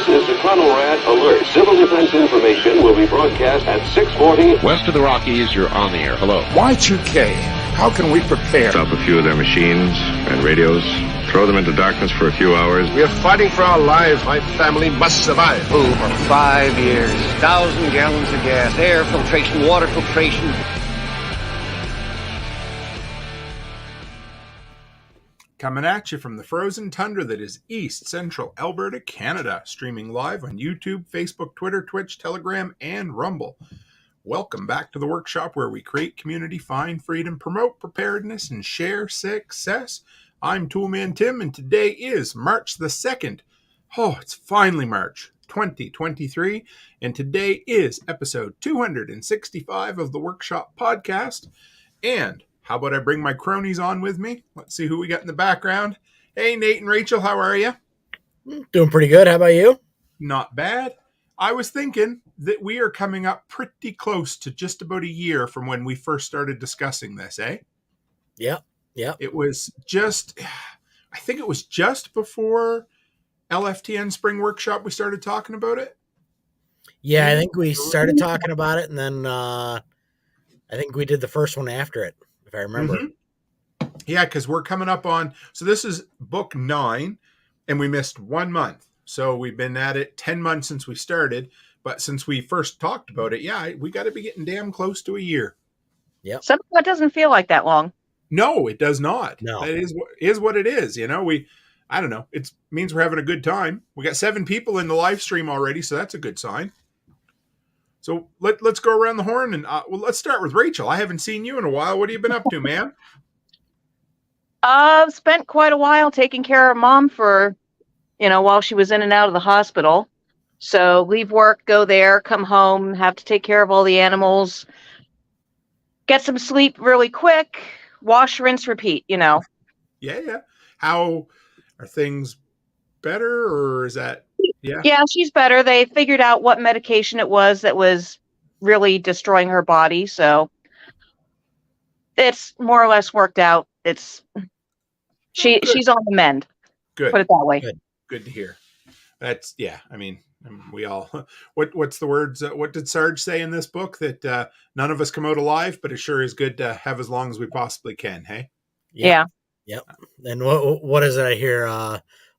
This is the Rat Alert. Civil defense information will be broadcast at 6:40. West of the Rockies, you're on the air. Hello. Y2K, how can we prepare? Stop a few of their machines and radios. Throw them into darkness for a few hours. We are fighting for our lives. My family must survive. Oh, for 5 years. 1,000 gallons of gas, air filtration, water filtration. Coming at you from the frozen tundra that is East Central Alberta, Canada. Streaming live on YouTube, Facebook, Twitter, Twitch, Telegram, and Rumble. Welcome back to the workshop where we create community, find freedom, promote preparedness, and share success. I'm Toolman Tim, and today is March the 2nd. Oh, it's finally March 2023, and today is episode 265 of the Workshop Podcast. And how about I bring my cronies on with me? Let's see who we got in the background. Hey, Nate and Rachel, how are you? Doing pretty good. How about you? Not bad. I was thinking that we are coming up pretty close to just about a year from when we first started discussing this, eh? Yep. It was just, I think it was just before LFTN Spring Workshop we started talking about it. Yeah, I think we started talking about it, and then I think we did the first one after it, if I remember. Mm-hmm. Yeah, because we're coming up on, so this is book 9, and we missed 1 month. So we've been at it 10 months since we started, but since we first talked about it, yeah, we got to be getting damn close to a year. Yep. Somehow it doesn't feel like that long. No, it does not. No. That is what it is. You know, I don't know. It means we're having a good time. We got 7 people in the live stream already, so that's a good sign. So let's go around the horn and let's start with Rachel. I haven't seen you in a while. What have you been up to, man? I've spent quite a while taking care of Mom for, while she was in and out of the hospital. So leave work, go there, come home, have to take care of all the animals, get some sleep really quick, wash, rinse, repeat, Yeah. How are things better, or is that? Yeah, she's better. They figured out what medication it was that was really destroying her body. So it's more or less worked out. She's on the mend. Good. Put it that way. Good to hear. That's, I mean, we all, what's the words? What did Sarge say in this book? That none of us come out alive, but it sure is good to have as long as we possibly can. Hey. Yeah. Yep. And what is it I hear?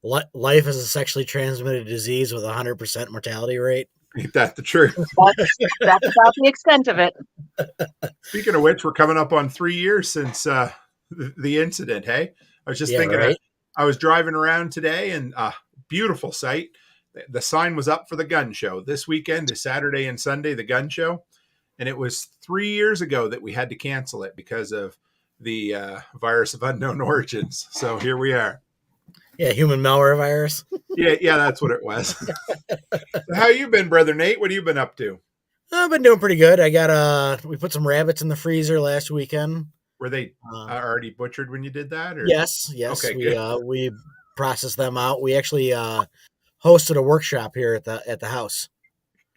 Life is a sexually transmitted disease with 100% mortality rate. Ain't that the truth? That's about the extent of it. Speaking of which, we're coming up on 3 years since the incident. Hey, I was just thinking, right? I was driving around today, and beautiful sight. The sign was up for the gun show. This weekend is Saturday and Sunday, the gun show. And it was 3 years ago that we had to cancel it because of the virus of unknown origins. So here we are. Yeah, human malware virus. Yeah, that's what it was. How you been, Brother Nate? What have you been up to? I've been doing pretty good. We put some rabbits in the freezer last weekend. Were they already butchered when you did that? Or? Yes. Okay, we processed them out. We actually hosted a workshop here at the house.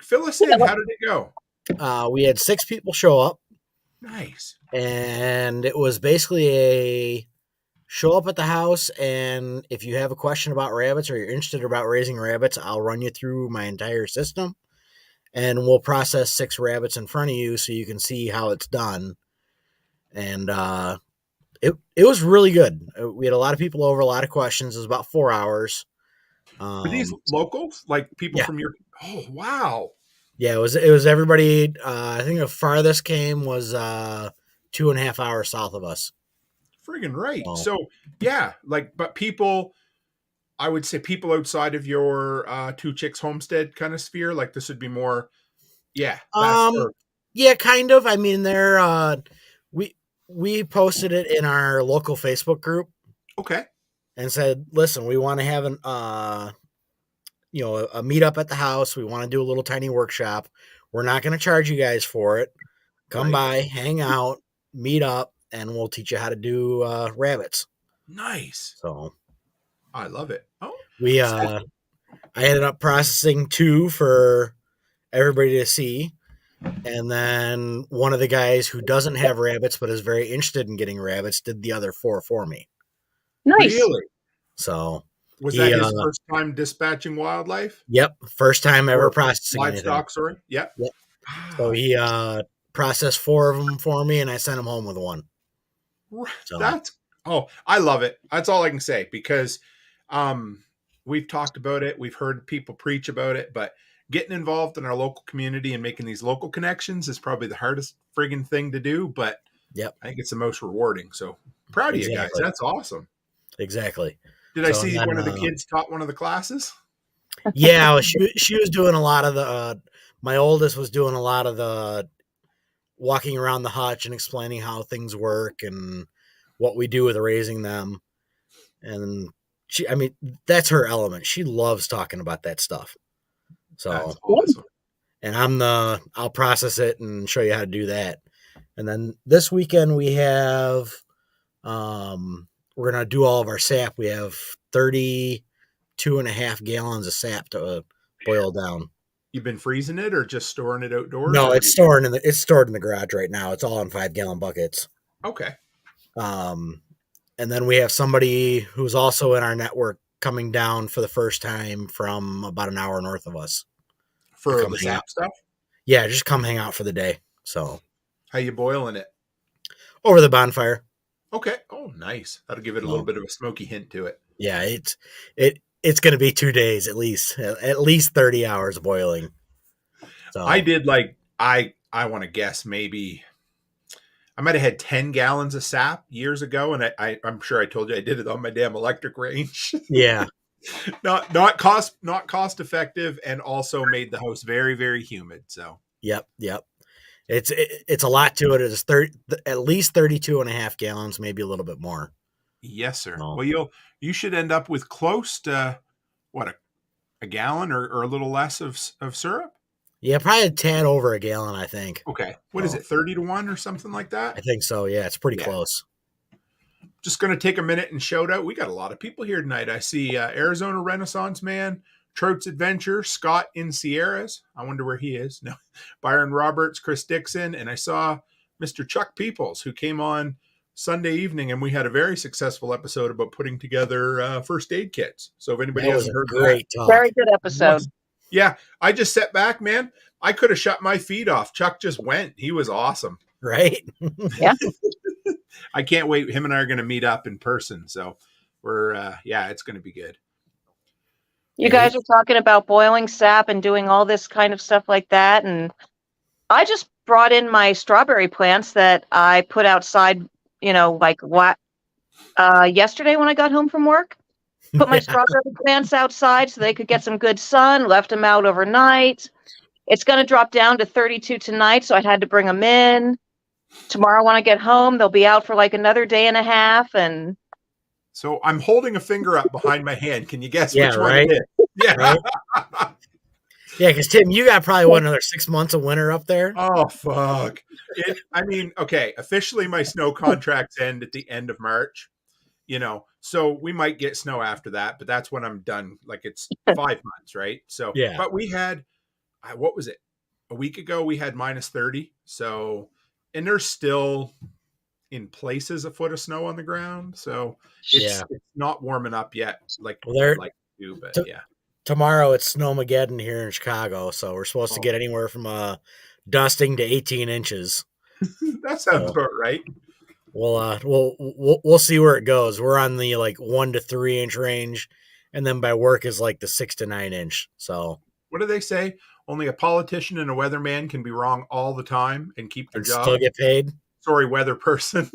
Fill us in. How did it go? We had 6 people show up. Nice. And it was basically a show up at the house, and if you have a question about rabbits or you're interested about raising rabbits, I'll run you through my entire system, and we'll process 6 rabbits in front of you so you can see how it's done. And it was really good. We had a lot of people over, a lot of questions. It was about 4 hours. Were these locals, like people from your? Oh, wow. Yeah, it was everybody. I think the farthest came was 2.5 hours south of us. Friggin' right. Oh. So but people, I would say people outside of your Two Chicks homestead kind of sphere, like this would be more, yeah, kind of. I mean, we posted it in our local Facebook group. Okay. And said, listen, we want to have a meetup at the house. We want to do a little tiny workshop. We're not going to charge you guys for it. Come by, hang out, meet up, and we'll teach you how to do rabbits. Nice. So I love it. Oh, I ended up processing 2 for everybody to see. And then one of the guys who doesn't have rabbits but is very interested in getting rabbits did the other 4 for me. Nice. Really? So Was He, that his first time dispatching wildlife? Yep, first time ever Or processing anything. livestock, sorry. Yep. Yep. So Wow. he processed 4 of them for me, and I sent him home with 1. So I love it. That's all I can say, because we've talked about it, we've heard people preach about it, but getting involved in our local community and making these local connections is probably the hardest friggin' thing to do, but yep, I think it's the most rewarding. So proud of you guys. That's awesome. Exactly. Did I see one of the kids taught one of the classes? Yeah, she was doing a lot of the my oldest was doing a lot of the walking around the hutch and explaining how things work and what we do with raising them. And that's her element. She loves talking about that stuff. So that's awesome. And I'll process it and show you how to do that. And then this weekend we have, we're going to do all of our sap. We have 32.5 gallons of sap to boil down. You've been freezing it or just storing it outdoors? No, it's stored in the garage right now. It's all in 5-gallon buckets. Okay. And then we have somebody who's also in our network coming down for the first time from about an hour north of us. For the sap stuff? Yeah, just come hang out for the day. So, how you boiling it? Over the bonfire. Okay. Oh, nice. That'll give it a little bit of a smoky hint to it. Yeah, it's going to be 2 days at least 30 hours boiling. So I did I want to guess maybe I might have had 10 gallons of sap years ago, and I'm sure I told you I did it on my damn electric range. Yeah. not cost effective, and also made the house very, very humid. So yep. It's a lot to it. It's at least 32.5 gallons, maybe a little bit more. Yes, sir. Oh. Well, you should end up with close to a gallon or a little less of syrup. Yeah, probably a tad over a gallon, I think. Okay. What is it, 30-1 or something like that? I think so. Yeah, it's pretty close. Just going to take a minute and shout out. We got a lot of people here tonight. I see Arizona Renaissance Man, Trout's Adventure, Scott in Sierras. I wonder where he is. No, Byron Roberts, Chris Dixon, and I saw Mr. Chuck Peoples, who came on Sunday evening, and we had a very successful episode about putting together first aid kits. So if anybody hasn't heard that, very good episode. Yeah, I just sat back, man. I could have shut my feet off. Chuck just went. He was awesome. Right? Yeah. I can't wait. Him and I are going to meet up in person. So we're, it's going to be good. You guys are talking about boiling sap and doing all this kind of stuff like that. And I just brought in my strawberry plants that I put outside, yesterday when I got home from work. Put my strawberry plants outside so they could get some good sun, left them out overnight. It's going to drop down to 32 tonight, so I had to bring them in. Tomorrow when I get home, they'll be out for another day and a half. And so I'm holding a finger up behind my hand. Can you guess which one it is? Yeah. Right? Yeah, because Tim, you got probably another 6 months of winter up there. Oh, fuck. Okay, officially my snow contracts end at the end of March. So we might get snow after that, but that's when I'm done. It's 5 months, right? So, yeah. But we had, what was it? A week ago, we had -30. So, and there's still in places a foot of snow on the ground. So it's not warming up yet. Tomorrow it's Snowmageddon here in Chicago. So we're supposed to get anywhere from dusting to 18 inches. That sounds about right. We'll see where it goes. We're on the 1 to 3 inch range, and then by work is the 6 to 9 inch. So what do they say? Only a politician and a weatherman can be wrong all the time and keep their job. Still get paid. Sorry, weather person.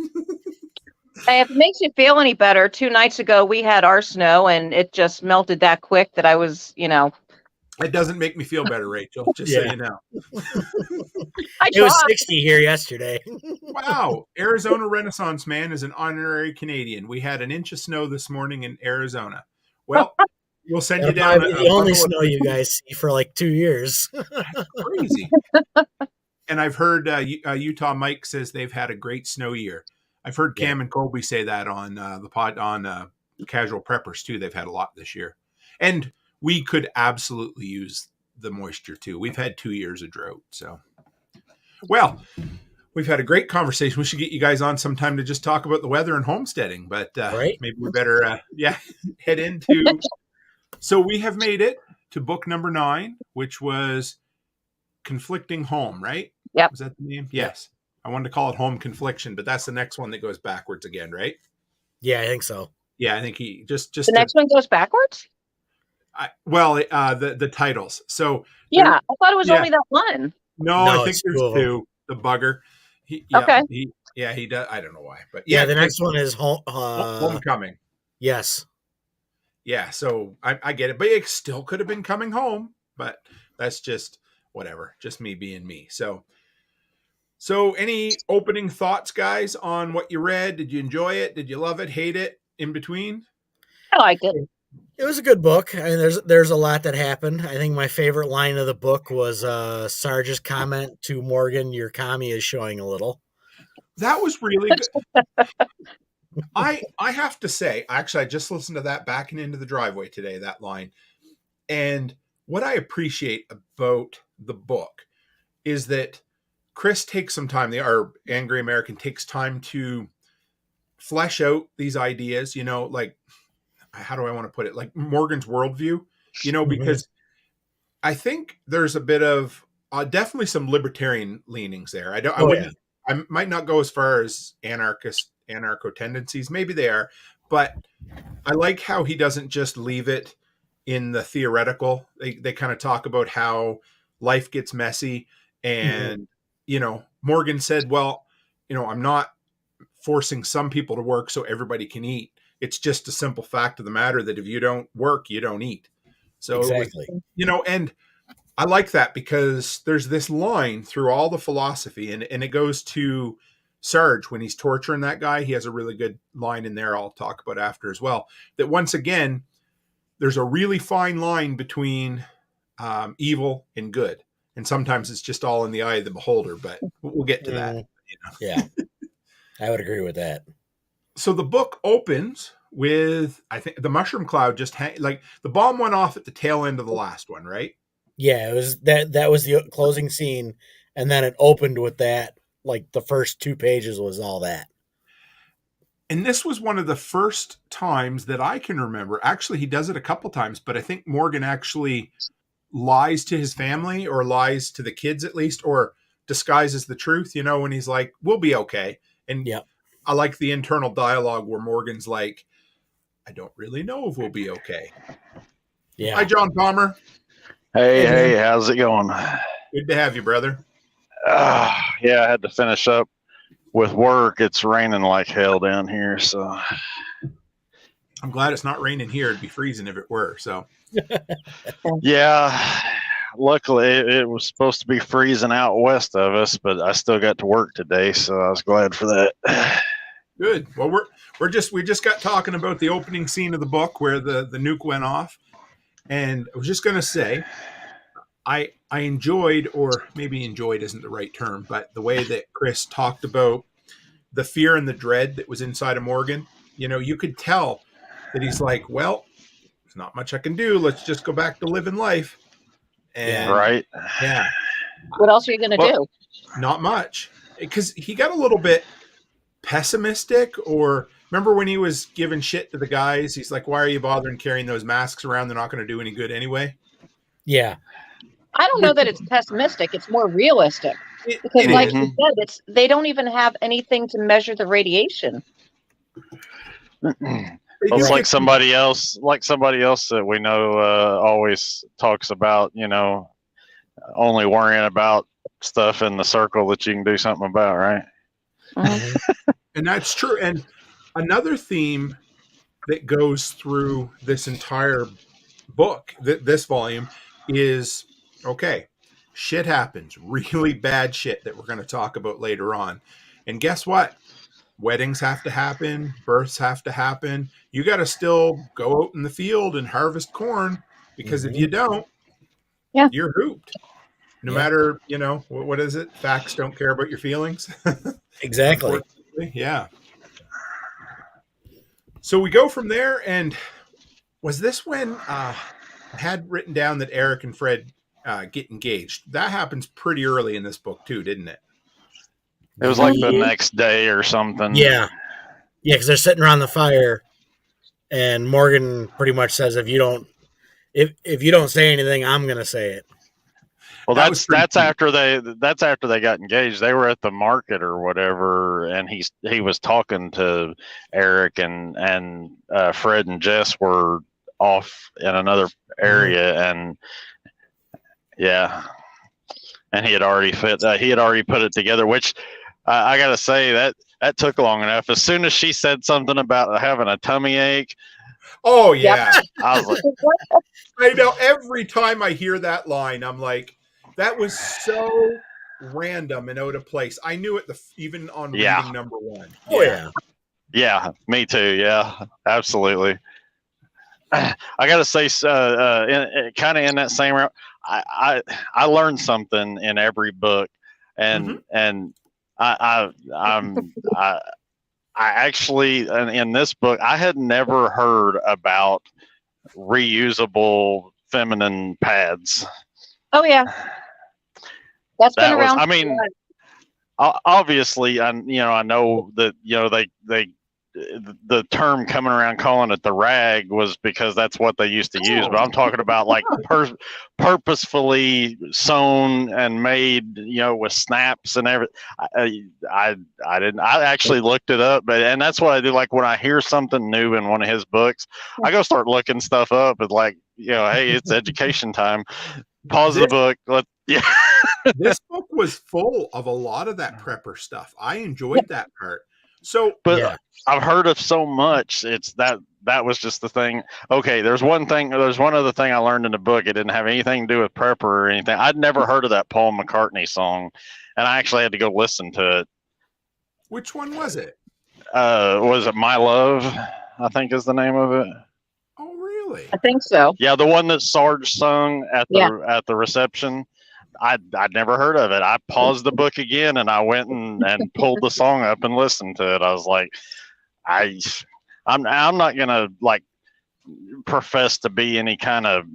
Hey, if it makes you feel any better, 2 nights ago we had our snow and it just melted that quick that I was, It doesn't make me feel better, Rachel, just so you know. It was 60 here yesterday. Wow. Arizona Renaissance Man is an honorary Canadian. We had an inch of snow this morning in Arizona. Well, we'll send you down. The only snow you guys see for 2 years. Crazy. And I've heard Utah Mike says they've had a great snow year. I've heard Cam and Colby say that on the pod on Casual Preppers too. They've had a lot this year. And we could absolutely use the moisture too. We've had 2 years of drought. So, well, we've had a great conversation. We should get you guys on sometime to just talk about the weather and homesteading, but Right. maybe we better, head into. So we have made it to book number 9, which was Conflicting Home, right? Yep. Was that the name? Yes. I wanted to call it Home Confliction, but that's the next one that goes backwards again, right? Yeah, I think so. Yeah, I think he just The next one goes backwards? the titles. So Yeah, there- I thought it was yeah. only that one. No, No, I think it's there's two of them. 2. The bugger. Okay. He does. I don't know why, but Yeah, the next one is Homecoming. Yes. Yeah, so I get it, but it still could have been Coming Home, but that's just whatever, just me being me. So any opening thoughts, guys, on what you read? Did you enjoy it? Did you love it? Hate it? In between? I liked it. It was a good book. I mean, there's a lot that happened. I think my favorite line of the book was Sarge's comment to Morgan, "Your commie is showing a little." That was really good. I have to say, actually, I just listened to that backing into the driveway today, that line. And what I appreciate about the book is that Chris takes some time, our Angry American takes time to flesh out these ideas, like, how do I want to put it? Like Morgan's worldview, because I think there's a bit of definitely some libertarian leanings there. I might not go as far as anarcho tendencies. Maybe they are, but I like how he doesn't just leave it in the theoretical. They kind of talk about how life gets messy. And, Morgan said, well, I'm not forcing some people to work so everybody can eat. It's just a simple fact of the matter that if you don't work, you don't eat. So exactly. It was, and I like that because there's this line through all the philosophy, and it goes to Sarge when he's torturing that guy. He has a really good line in there I'll talk about after as well. That once again, there's a really fine line between evil and good. And sometimes it's just all in the eye of the beholder, but we'll get to that. Yeah, I would agree with that. So the book opens with, I think, the mushroom cloud like the bomb went off at the tail end of the last one, right? Yeah, it was that was the closing scene, and then it opened with that. Like the first 2 pages was all that. And this was one of the first times that I can remember. Actually, he does it a couple times, but I think Morgan actually lies to his family, or lies to the kids at least, or disguises the truth, when he's like, we'll be okay. And I like the internal dialogue where Morgan's like, I don't really know if we'll be okay. Yeah. Hi, John Palmer. Hey, how's it going? Good to have you, brother. Yeah, I had to finish up with work. It's raining like hell down here, so I'm glad it's not raining here. It'd be freezing if it were. So yeah, luckily it was supposed to be freezing out west of us, but I still got to work today, so I was glad for that. Good. Well, we just got talking about the opening scene of the book where the nuke went off, and I was just going to say, I enjoyed, or maybe enjoyed isn't the right term, but the way that Chris talked about the fear and the dread that was inside of Morgan. You could tell that he's like, well, there's not much I can do. Let's just go back to living life. And right. Yeah. What else are you going to do? Not much, because he got a little bit pessimistic. Or remember when he was giving shit to the guys? He's like, why are you bothering carrying those masks around? They're not going to do any good anyway. Yeah. I don't know that it's pessimistic. It's more realistic. Because like you said, they don't even have anything to measure the radiation. It's like somebody else that we know always talks about, only worrying about stuff in the circle that you can do something about, right? And that's true. And another theme that goes through this entire book, this volume, is, okay, shit happens, really bad shit that we're going to talk about later on. And guess what? Weddings have to happen. Births have to happen. You got to still go out in the field and harvest corn, because if you don't, you're hooped. No matter, what is it? Facts don't care about your feelings. Exactly. Yeah. So we go from there. And was this when I had written down that Eric and Fred get engaged? That happens pretty early in this book too, didn't it? It was like the next day or something. Yeah, because they're sitting around the fire, and Morgan pretty much says, "If you don't say anything, I'm gonna say it." Well, that's after they got engaged. They were at the market or whatever, and he was talking to Eric, and Fred and Jess were off in another area, and yeah, and he had already put it together. Which I got to say that took long enough. As soon as she said something about having a tummy ache. Oh yeah, I was like, I know. Every time I hear that line, I'm like, that was so random and out of place. I knew it even on reading number 1. Oh yeah. Yeah, me too. Yeah, absolutely. I got to say, kind of in that same route, I learned something in every book, and I actually in this book I had never heard about reusable feminine pads. Oh yeah, that's been around. I mean, obviously, I know that the term coming around calling it the rag was because that's what they used to use. But I'm talking about like purposefully sewn and made, with snaps and everything. I actually looked it up, and that's what I do. Like when I hear something new in one of his books, I go start looking stuff up and like, hey, it's education time. Pause the book. This book was full of a lot of that prepper stuff. I enjoyed that part. So, but I've heard of so much. It's that was just the thing. Okay, there's one other thing I learned in the book. It didn't have anything to do with prepper or anything. I'd never heard of that Paul McCartney song, and I actually had to go listen to it. Which one was it? Was it My Love? I think is the name of it. Oh, really? I think so. Yeah, the one that Sarge sung at the reception. I'd never heard of it. I paused the book again and I went and pulled the song up and listened to it. I was like, I'm not gonna like profess to be any kind of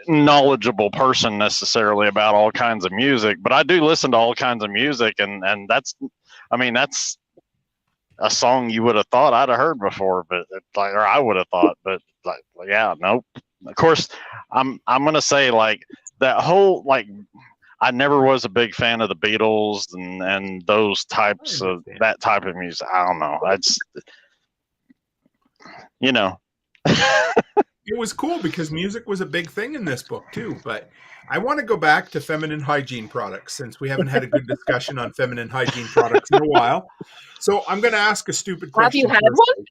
knowledgeable person necessarily about all kinds of music, but I do listen to all kinds of music, and that's a song you would have thought I'd have heard before, but or I would have thought, but nope. Of course, I'm gonna say like that whole like I never was a big fan of the Beatles and those types of that type of music. I don't know. It was cool because music was a big thing in this book too. But I want to go back to feminine hygiene products since we haven't had a good discussion on feminine hygiene products in a while. So I'm going to ask a stupid question. Have you had one?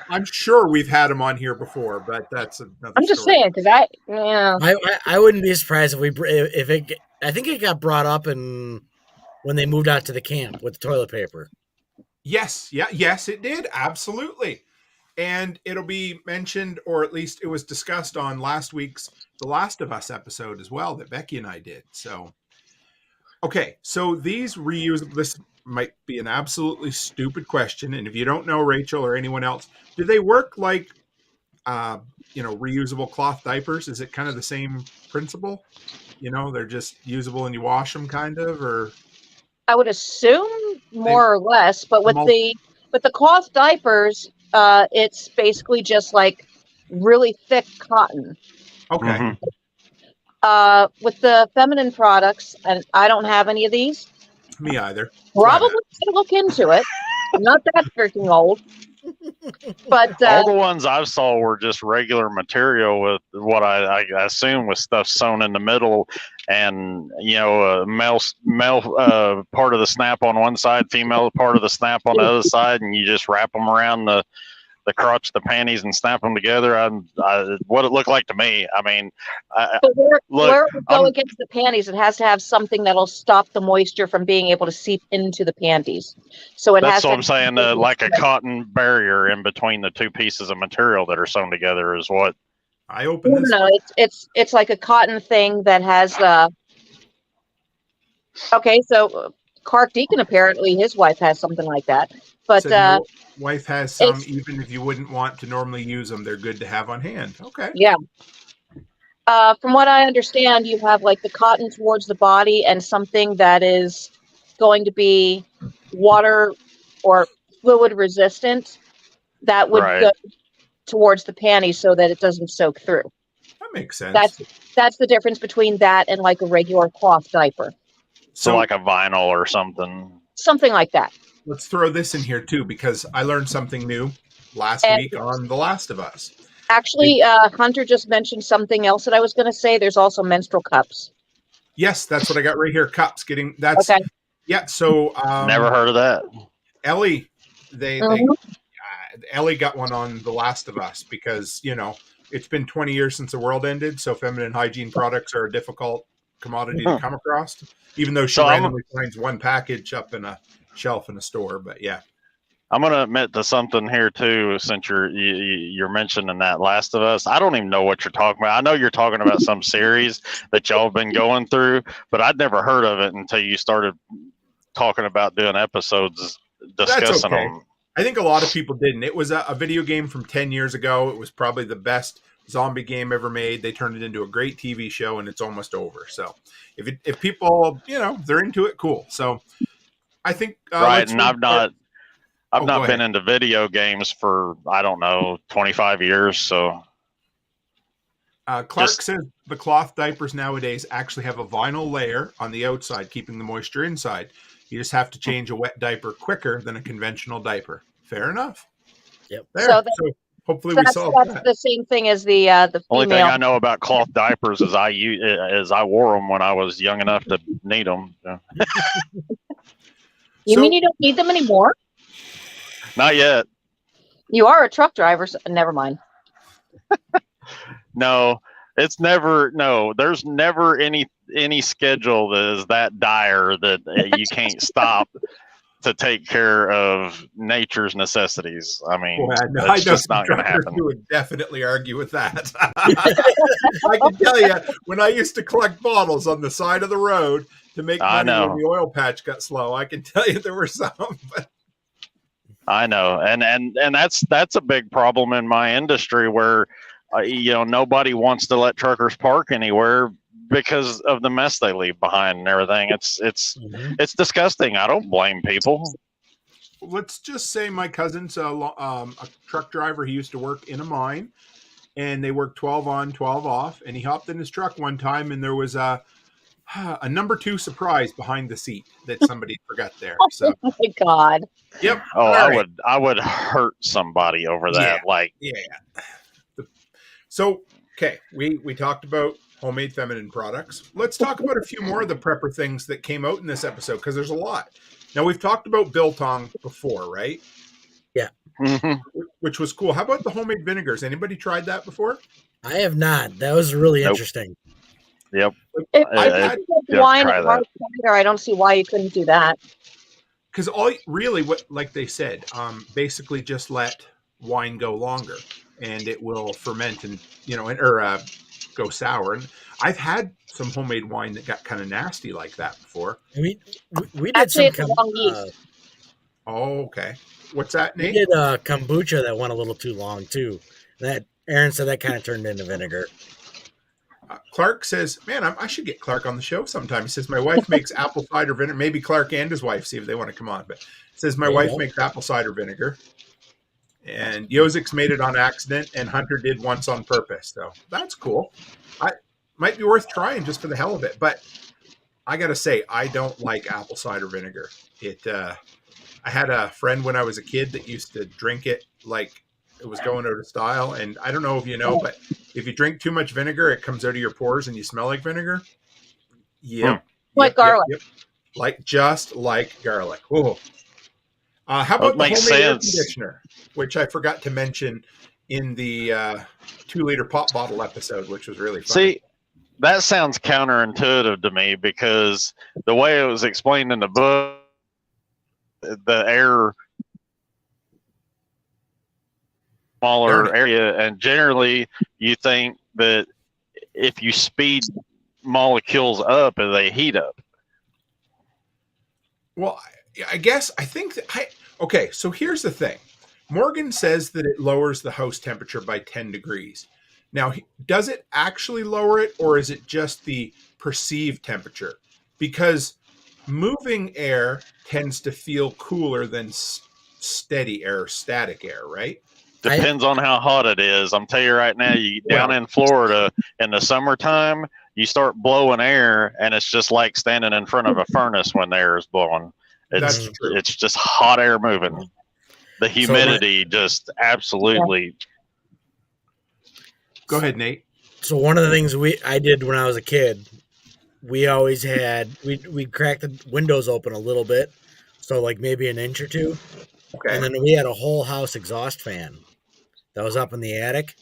I'm sure we've had them on here before, but that's another I'm just story. saying because I wouldn't be surprised if it. I think it got brought up when they moved out to the camp with the toilet paper. Yes, it did, absolutely, and it'll be mentioned, or at least it was discussed on last week's The Last of Us episode as well that Becky and I did. So, okay, so these reusable. This might be an absolutely stupid question, and if you don't know, Rachel or anyone else, do they work like reusable cloth diapers? Is it kind of the same principle? They're just usable and you wash them, kind of, or I would assume more or less, but with the cloth diapers, it's basically just like really thick cotton. Okay. Mm-hmm. With the feminine products, and I don't have any of these. Me either. Probably should look into it. I'm not that freaking old. But all the ones I saw were just regular material with what I assume was stuff sewn in the middle, and male part of the snap on one side, female part of the snap on the other side, and you just wrap them around the crotch of the panties and snap them together. What it looked like to me. I mean, where it would go against the panties, it has to have something that'll stop the moisture from being able to seep into the panties. So that's what I'm saying. Like a cotton barrier in between the two pieces of material that are sewn together is what I opened. No, it's like a cotton thing that has. Okay, so Clark Deacon, apparently his wife has something like that. But so wife has some, even if you wouldn't want to normally use them, they're good to have on hand. Okay. Yeah. From what I understand, you have like the cotton towards the body and something that is going to be water or fluid resistant that would Right. go towards the panties so that it doesn't soak through. That makes sense. That's the difference between that and like a regular cloth diaper. So like a vinyl or something. Something like that. Let's throw this in here too, because I learned something new last week on The Last of Us. Actually, Hunter just mentioned something else that I was going to say. There's also menstrual cups. Yes, that's what I got right here. Cups. That's okay. Yeah. So never heard of that. Ellie, Ellie got one on The Last of Us because it's been 20 years since the world ended, so feminine hygiene products are a difficult commodity to come across. Even though she randomly finds one package up in a shelf in a store, but yeah. I'm going to admit to something here too, since you're mentioning that Last of Us. I don't even know what you're talking about. I know you're talking about some series that y'all have been going through, but I'd never heard of it until you started talking about doing episodes discussing them. I think a lot of people didn't. It was a video game from 10 years ago. It was probably the best zombie game ever made. They turned it into a great TV show, and it's almost over. So if people, they're into it, cool. So I think right, and I've not been into video games for, I don't know, 25 years. So Clark says the cloth diapers nowadays actually have a vinyl layer on the outside, keeping the moisture inside. You just have to change a wet diaper quicker than a conventional diaper. Fair enough. Yep. So hopefully we solved that. That's the same thing as the only thing I know about cloth diapers is I wore them when I was young enough to need them. Yeah. You mean you don't need them anymore? Not yet. You are a truck driver. So never mind. No, it's never. No, there's never any schedule that is that dire that you can't stop to take care of nature's necessities. I mean, it's just not going to happen. You would definitely argue with that. I can tell you, when I used to collect bottles on the side of the road to make money when the oil patch got slow, I can tell you there were some. I know, and that's a big problem in my industry where nobody wants to let truckers park anywhere because of the mess they leave behind and everything. It's disgusting. I don't blame people. Let's just say my cousin's a truck driver. He used to work in a mine, and they worked 12 on, 12 off. And he hopped in his truck one time, and there was a number 2 surprise behind the seat that somebody forgot there. So, oh my God. Yep. Oh, I would hurt somebody over that. Yeah. So, okay, we talked about homemade feminine products. Let's talk about a few more of the prepper things that came out in this episode, because there's a lot. Now, we've talked about biltong before, right? Yeah. Which was cool. How about the homemade vinegars? Anybody tried that before? I have not. That was really interesting. Yep. Wine and hard cider, I don't see why you couldn't do that. Because like they said, basically just let wine go longer, and it will ferment and go sour. And I've had some homemade wine that got kind of nasty like that before. We did some oh, okay. What's that, Nate? We did kombucha that went a little too long too. That Aaron said that kind of turned into vinegar. Clark says, man, I should get Clark on the show sometime. He says, my wife makes apple cider vinegar. Maybe Clark and his wife, see if they want to come on. But he says, my wife makes apple cider vinegar. And Yozik's made it on accident, and Hunter did once on purpose. So that's cool. Might be worth trying just for the hell of it. But I got to say, I don't like apple cider vinegar. I had a friend when I was a kid that used to drink it like it was going out of style. And I don't know if you know, but if you drink too much vinegar, it comes out of your pores and you smell like vinegar. Yep. Like garlic. Yep. Just like garlic. Ooh. How about the homemade air conditioner, which I forgot to mention in the 2-liter pop bottle episode, which was really fun. See, that sounds counterintuitive to me because the way it was explained in the book, the air smaller area, and generally you think that if you speed molecules up, they heat up. Well, I think that okay, so here's the thing. Morgan says that it lowers the house temperature by 10 degrees. Now, does it actually lower it, or is it just the perceived temperature? Because moving air tends to feel cooler than steady air, static air, right? Depends on how hot it is. I'm telling you right now, down in Florida in the summertime, you start blowing air, and it's just like standing in front of a furnace when the air is blowing. That's true. It's just hot air moving. The humidity just absolutely. Go ahead, Nate. So one of the things I did when I was a kid, we always had we'd crack the windows open a little bit, so like maybe an inch or two, and then we had a whole house exhaust fan that was up in the attic,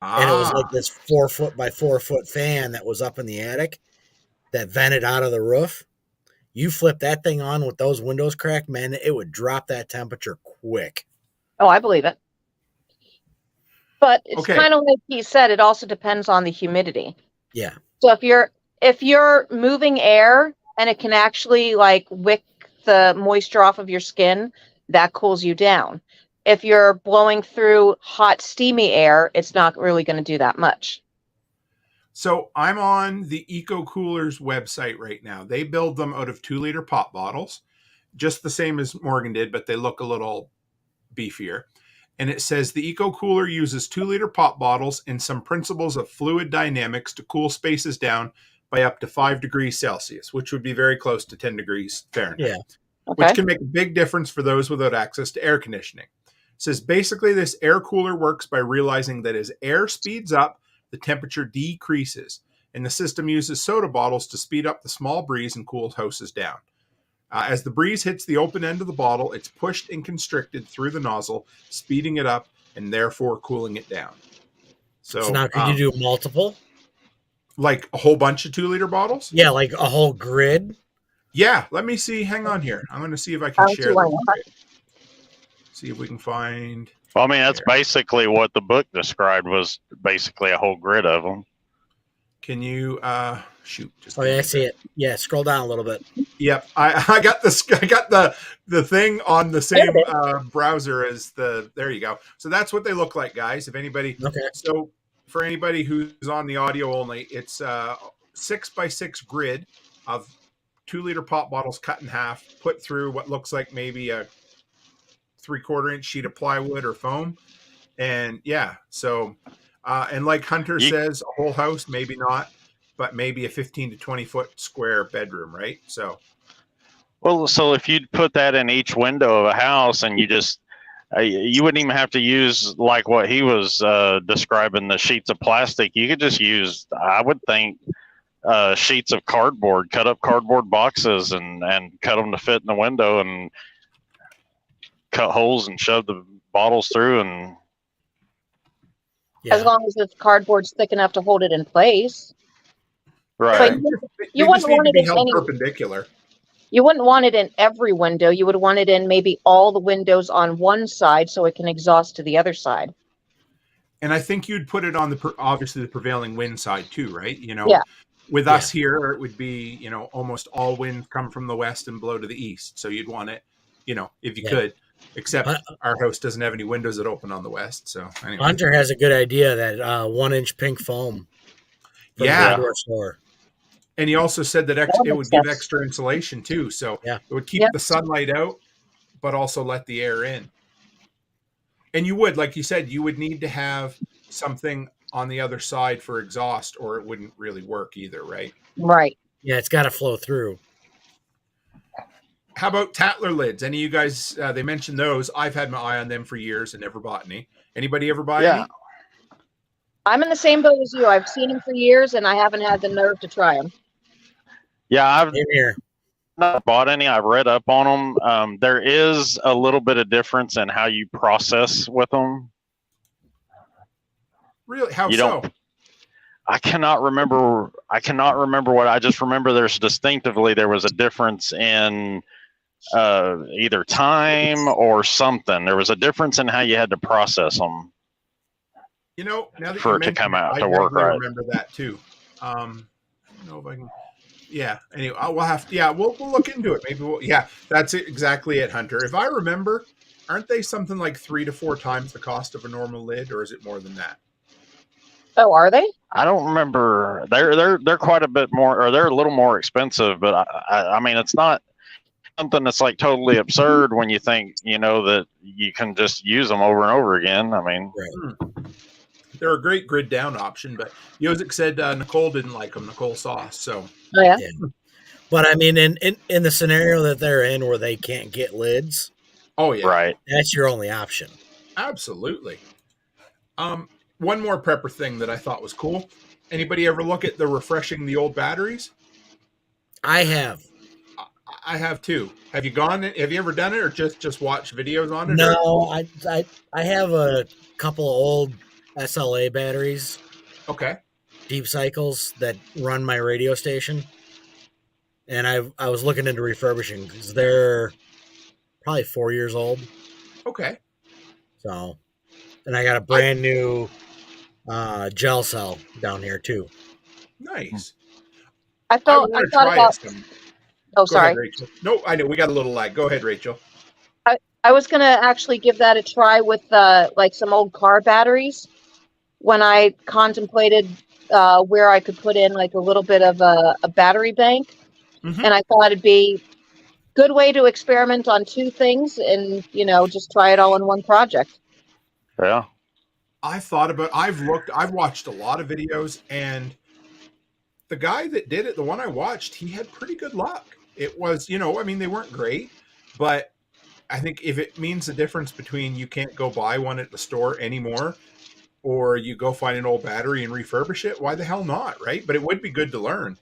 and it was like this 4 foot by 4 foot fan that was up in the attic that vented out of the roof. You flip that thing on with those windows cracked, man, it would drop that temperature quick. Oh, I believe it. But it's kind of like he said, it also depends on the humidity. Yeah. So if you're moving air and it can actually like wick the moisture off of your skin, that cools you down. If you're blowing through hot, steamy air, it's not really going to do that much. So I'm on the Eco Coolers website right now. They build them out of 2-liter pop bottles, just the same as Morgan did, but they look a little beefier. And it says the Eco Cooler uses 2-liter pop bottles and some principles of fluid dynamics to cool spaces down by up to 5 degrees Celsius, which would be very close to 10 degrees Fahrenheit. Yeah. Okay. Which can make a big difference for those without access to air conditioning. It says basically this air cooler works by realizing that as air speeds up, the temperature decreases, and the system uses soda bottles to speed up the small breeze and cool houses down. As the breeze hits the open end of the bottle, it's pushed and constricted through the nozzle, speeding it up and therefore cooling it down. So now could you do multiple? Like a whole bunch of 2-liter bottles? Yeah, like a whole grid? Yeah, let me see. Hang on here. I'm going to see if I can share this. See if we can find... Well, I mean, that's basically what the book described, was basically a whole grid of them. Can you shoot? Oh yeah, I see it. Yeah, scroll down a little bit. Yep, I got this. I got the thing on the same browser as the. There you go. So that's what they look like, guys. If anybody. Okay. So for anybody who's on the audio only, it's a 6x6 grid of 2-liter pop bottles cut in half, put through what looks like maybe a 3/4 inch sheet of plywood or foam, and yeah, so. And like Hunter says, a whole house, maybe not, but maybe a 15 to 20 foot square bedroom, right? So, well, so if you'd put that in each window of a house, and you just, you wouldn't even have to use like what he was describing, the sheets of plastic. You could just use, I would think, sheets of cardboard, cut up cardboard boxes, and cut them to fit in the window, and cut holes and shove the bottles through, and. Yeah. As long as the cardboard's thick enough to hold it in place. Right. But you wouldn't want it in any perpendicular. You wouldn't want it in every window. You would want it in maybe all the windows on one side so it can exhaust to the other side. And I think you'd put it on obviously the prevailing wind side too, right? You know, yeah. With us here, it would be, almost all winds come from the west and blow to the east. So you'd want it, if you could. Except our house doesn't have any windows that open on the west. So anyway. Hunter has a good idea, that 1-inch pink foam. From the indoor store. And he also said that it would give extra insulation too. So it would keep the sunlight out, but also let the air in. And you would, like you said, you would need to have something on the other side for exhaust, or it wouldn't really work either, right? Right. Yeah, it's got to flow through. How about Tatler lids? Any of you guys, they mentioned those. I've had my eye on them for years and never bought any. Anybody ever buy any? I'm in the same boat as you. I've seen them for years, and I haven't had the nerve to try them. Yeah, I've not bought any. I've read up on them. There is a little bit of difference in how you process with them. Really? How so? I cannot remember what. I just remember there was a difference in either time or something. There was a difference in how you had to process them. Now that for it to come out to work right. I remember that too. I don't know if I can. Yeah. Anyway, we'll have to. Yeah, we'll look into it. Maybe we'll. Yeah, that's exactly it, Hunter. If I remember, aren't they something like 3 to 4 times the cost of a normal lid, or is it more than that? Oh, are they? I don't remember. They're quite a bit more, or they're a little more expensive. But I mean, it's not something that's like totally absurd when you think that you can just use them over and over again. I mean, they're a great grid down option, but Yozik said Nicole didn't like them. Nicole saw, so Oh, yeah. But I mean, in the scenario that they're in where they can't get lids, oh yeah, right. that's your only option. Absolutely. One more prepper thing that I thought was cool. Anybody ever look at the refreshing the old batteries? I have. I have too. Have you gone? Have you ever done it, or just watch videos on it? No, I have a couple of old SLA batteries. Okay. Deep cycles that run my radio station, and I was looking into refurbishing because they're probably 4 years old. Okay. So, and I got a brand new gel cell down here too. Nice. I thought about. Some. Oh, Go sorry. ahead, Rachel. No, I know we got a little lag. Go ahead, Rachel. I was going to actually give that a try with like some old car batteries when I contemplated where I could put in like a little bit of a battery bank. Mm-hmm. And I thought it'd be a good way to experiment on two things and, just try it all in one project. Yeah. I've watched a lot of videos, and the guy that did it, the one I watched, he had pretty good luck. It was, they weren't great, but I think if it means the difference between you can't go buy one at the store anymore or you go find an old battery and refurbish it, why the hell not, right? But it would be good to learn.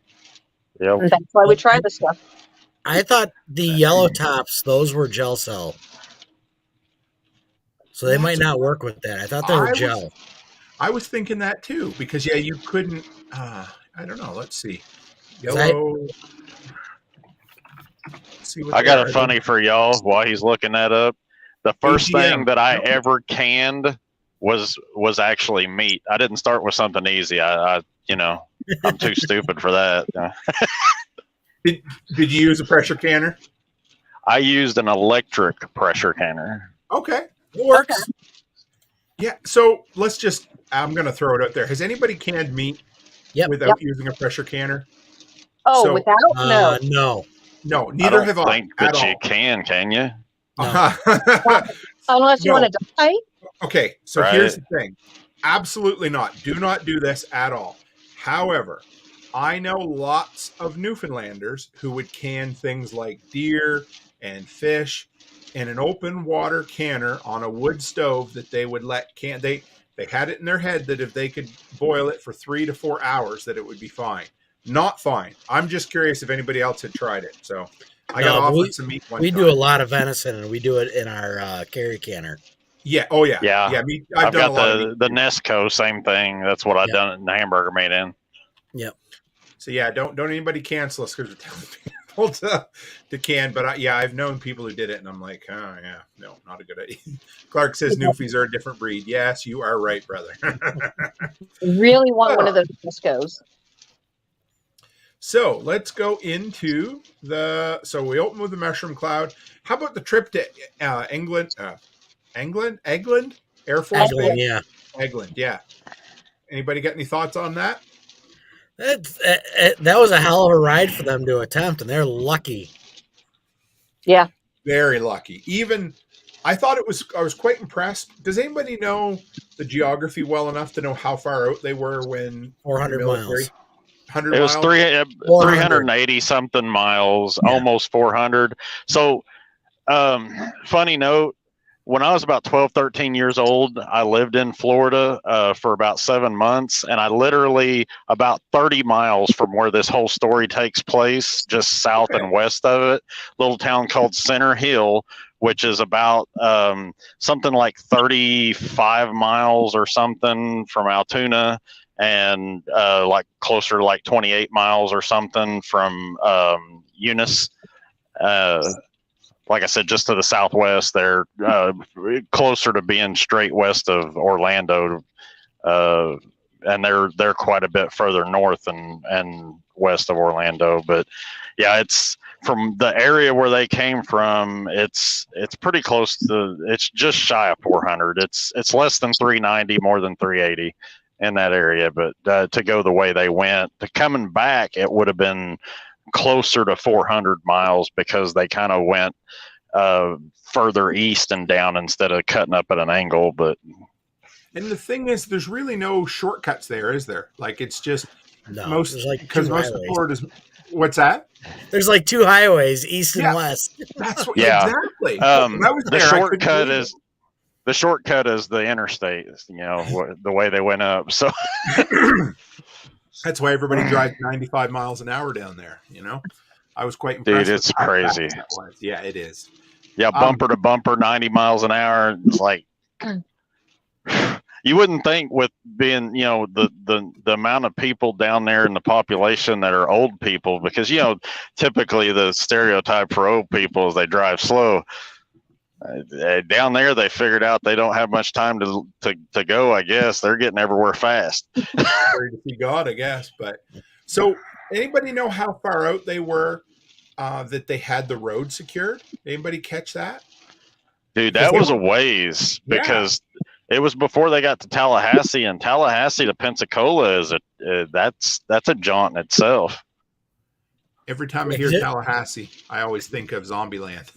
Yeah. And that's why we try this stuff. I thought the yellow tops, those were gel cell. So they might not work with that. I thought they were gel. I was thinking that too, because you couldn't, I don't know. Let's see. Yellow. I got a funny for y'all while he's looking that up. The first thing that I ever canned was actually meat. I didn't start with something easy. I'm too stupid for that. Did you use a pressure canner? I used an electric pressure canner. Okay. It works. Okay. Yeah. So I'm going to throw it out there. Has anybody canned meat without using a pressure canner? Oh, without? No. No, neither have I. I think that you can you? No. Unless you want to die. Okay, so here's the thing. Absolutely not. Do not do this at all. However, I know lots of Newfoundlanders who would can things like deer and fish in an open water canner on a wood stove that they would they had it in their head that if they could boil it for 3 to 4 hours that it would be fine. Not fine. I'm just curious if anybody else had tried it. So I got offered some meat one time. We do a lot of venison, and we do it in our carry canner. Yeah. Oh, yeah. Yeah. I've got done the Nesco, same thing. That's what I've done in the hamburger meat in. Yep. So, don't anybody cancel us because we're telling people to can. But I've known people who did it, and I'm like, oh, yeah, no, not a good idea. Clark says Newfies are a different breed. Yes, you are right, brother. Really want one of those Nescos. So let's go into so we open with the mushroom cloud. How about the trip to England Air Force Base? Yeah. England, yeah. Anybody got any thoughts on that? That was a hell of a ride for them to attempt, and they're lucky. Yeah. Very lucky. Even I was quite impressed. Does anybody know the geography well enough to know how far out they were when 400 miles? 100 it was 380 something miles, almost 400. So, funny note, when I was about 12, 13 years old, I lived in Florida for about 7 months, and I literally about 30 miles from where this whole story takes place, just south and west of it, little town called Center Hill, which is about something like 35 miles or something from Altoona, and like closer to like 28 miles or something from Eunice. Like I said, just to the southwest, they're closer to being straight west of Orlando, and they're quite a bit further north and west of Orlando. But yeah, it's from the area where they came from. It's pretty close to. It's just shy of 400. It's less than 390, more than 380. in that area. But to go the way they went, to coming back, it would have been closer to 400 miles because they kind of went further east and down instead of cutting up at an angle. But and the thing is, there's really no shortcuts there, is there? Like it's just most because most of Florida's. What's that? There's like 2 highways, east and west. That's what exactly. The shortcut is the interstate. The way they went up. So that's why everybody drives 95 miles an hour down there. I was quite impressed. Dude, it's crazy. Yeah, it is. Yeah, bumper to bumper, 90 miles an hour. It's like you wouldn't think with being, the amount of people down there in the population that are old people, because, typically the stereotype for old people is they drive slow. Down there, they figured out they don't have much time to go, I guess. They're getting everywhere fast. Sorry to see God, I guess. But so anybody know how far out they were that they had the road secured? Anybody catch that? Dude, that was a ways because it was before they got to Tallahassee, and Tallahassee to Pensacola is that's a jaunt in itself. Every time I hear Tallahassee, I always think of Zombieland.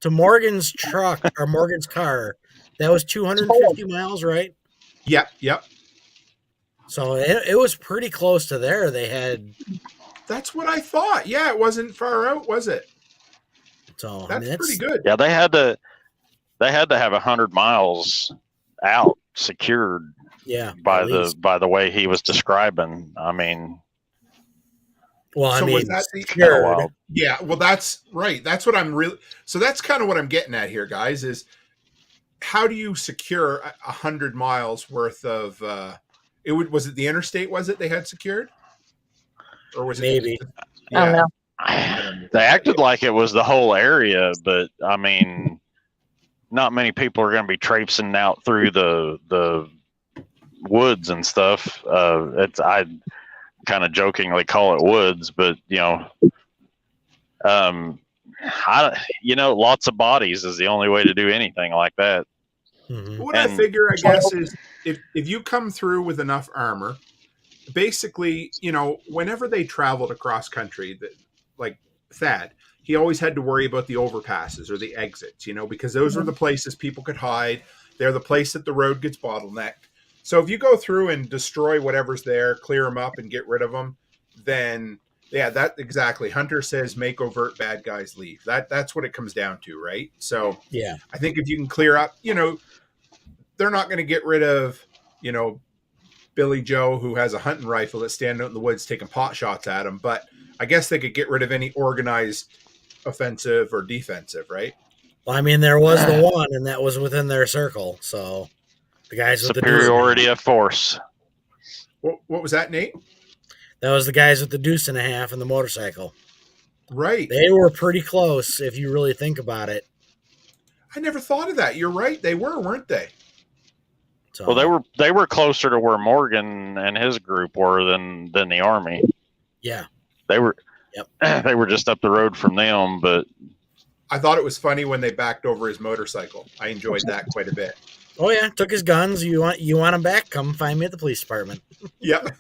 To Morgan's truck or Morgan's car, that was 250 miles, right? Yep. So it was pretty close to there. They had. That's what I thought. Yeah, it wasn't far out, was it? So that's pretty good. Yeah, they had to have 100 miles out secured. Yeah, by the way he was describing. I mean. Well, was that the yeah, well, that's right. That's what I'm really. So that's kind of what I'm getting at here, guys. Is how do you secure 100 miles worth of? Was it the interstate? Was it they had secured, or was it maybe? I don't know. They acted like it was the whole area, but I mean, not many people are going to be traipsing out through the woods and stuff. I kind of jokingly call it woods, but lots of bodies is the only way to do anything like that. Mm-hmm. What I figure, I guess, is if you come through with enough armor, basically, whenever they traveled across country, like Thad, he always had to worry about the overpasses or the exits, because those are the places people could hide. They're the place that the road gets bottlenecked. So if you go through and destroy whatever's there, clear them up and get rid of them, then that exactly. Hunter says make overt bad guys leave. That's what it comes down to, right? So yeah, I think if you can clear up, they're not going to get rid of, Billy Joe who has a hunting rifle that's standing out in the woods taking pot shots at him, but I guess they could get rid of any organized offensive or defensive, right? Well, I mean, there was the one, and that was within their circle, so. The guys with superiority of force. What was that, Nate? That was the guys with the deuce and a half and the motorcycle. Right. They were pretty close if you really think about it. I never thought of that. You're right. They were, weren't they? So, well, they were closer to where Morgan and his group were than the Army. Yeah. They were. Yep. They were just up the road from them, but I thought it was funny when they backed over his motorcycle. I enjoyed that quite a bit. Oh yeah, took his guns. You want him back? Come find me at the police department. Yep.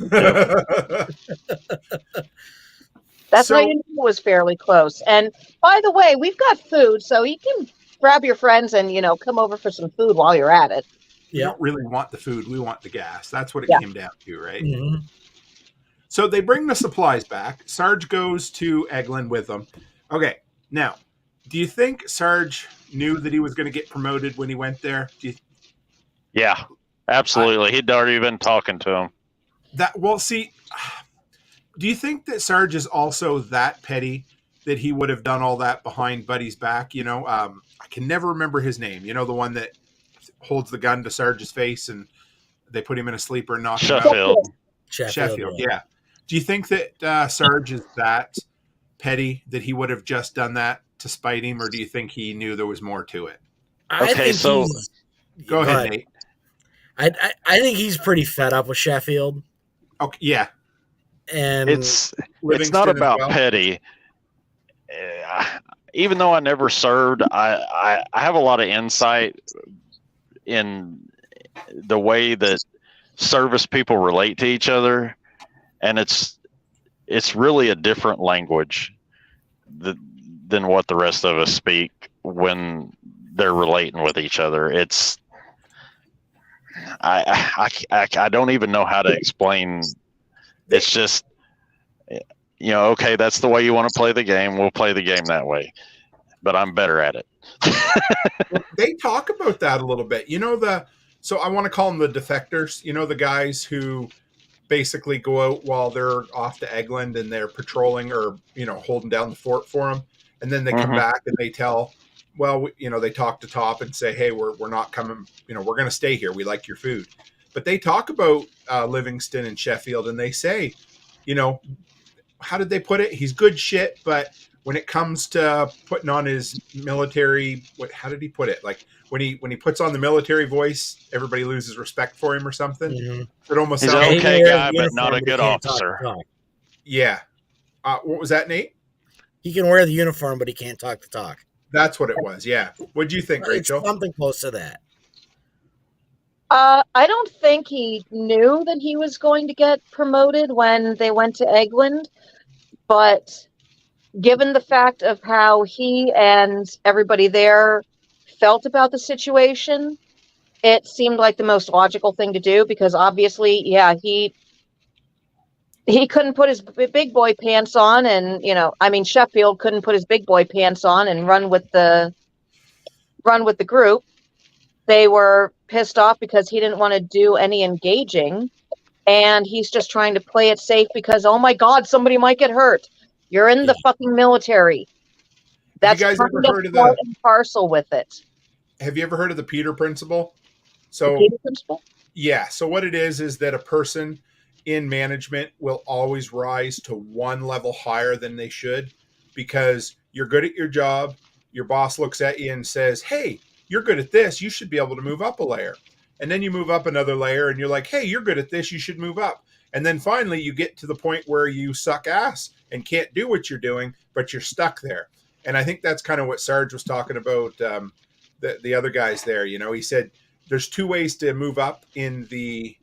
That's how you know it was fairly close. And by the way, we've got food, so you can grab your friends and come over for some food while you're at it. We don't really want the food; we want the gas. That's what it came down to, right? Mm-hmm. So they bring the supplies back. Sarge goes to Eglin with them. Okay, now, do you think Sarge knew that he was going to get promoted when he went there? Yeah, absolutely. He'd already been talking to him. Do you think that Sarge is also that petty that he would have done all that behind Buddy's back? I can never remember his name. The one that holds the gun to Sarge's face and they put him in a sleeper and knock him out? Sheffield, yeah. Do you think that Sarge is that petty that he would have just done that to spite him, or do you think he knew there was more to it? Go ahead, Nate. I think he's pretty fed up with Sheffield. Okay, yeah. And it's not about petty. Even though I never served, I have a lot of insight in the way that service people relate to each other, and it's really a different language than what the rest of us speak when they're relating with each other. It's I don't even know how to explain. It's just, okay, that's the way you want to play the game. We'll play the game that way, but I'm better at it. They talk about that a little bit. So I want to call them the defectors. The guys who basically go out while they're off to Eglin and they're patrolling or, holding down the fort for them. And then they come back and they tell, they talk to Top and say, hey, we're not coming, we're going to stay here. We like your food. But they talk about Livingston and Sheffield, and they say, how did they put it? He's good shit, but when it comes to putting on his military, how did he put it? Like when he puts on the military voice, everybody loses respect for him or something. Mm-hmm. It almost sounds an okay guy, but not a good officer. Yeah. What was that, Nate? He can wear the uniform, but he can't talk the talk. That's what it was. Yeah. What do you think, Rachel? It's something close to that. I don't think he knew that he was going to get promoted when they went to Eglin, but given the fact of how he and everybody there felt about the situation, it seemed like the most logical thing to do, because obviously, he couldn't put his big boy pants on, and Sheffield couldn't put his big boy pants on and run with the group. They were pissed off because he didn't want to do any engaging, and he's just trying to play it safe because, oh my God, somebody might get hurt. You're in the fucking military. That's you guys ever heard of part and parcel with it. Have you ever heard of the Peter Principle? So, Peter Principle? Yeah. So what it is that a person in management will always rise to one level higher than they should, because you're good at your job. Your boss looks at you and says, hey, you're good at this. You should be able to move up a layer. And then you move up another layer and you're like, hey, you're good at this. You should move up. And then finally you get to the point where you suck ass and can't do what you're doing, but you're stuck there. And I think that's kind of what Sarge was talking about, the other guys there. He said there's two ways to move up in the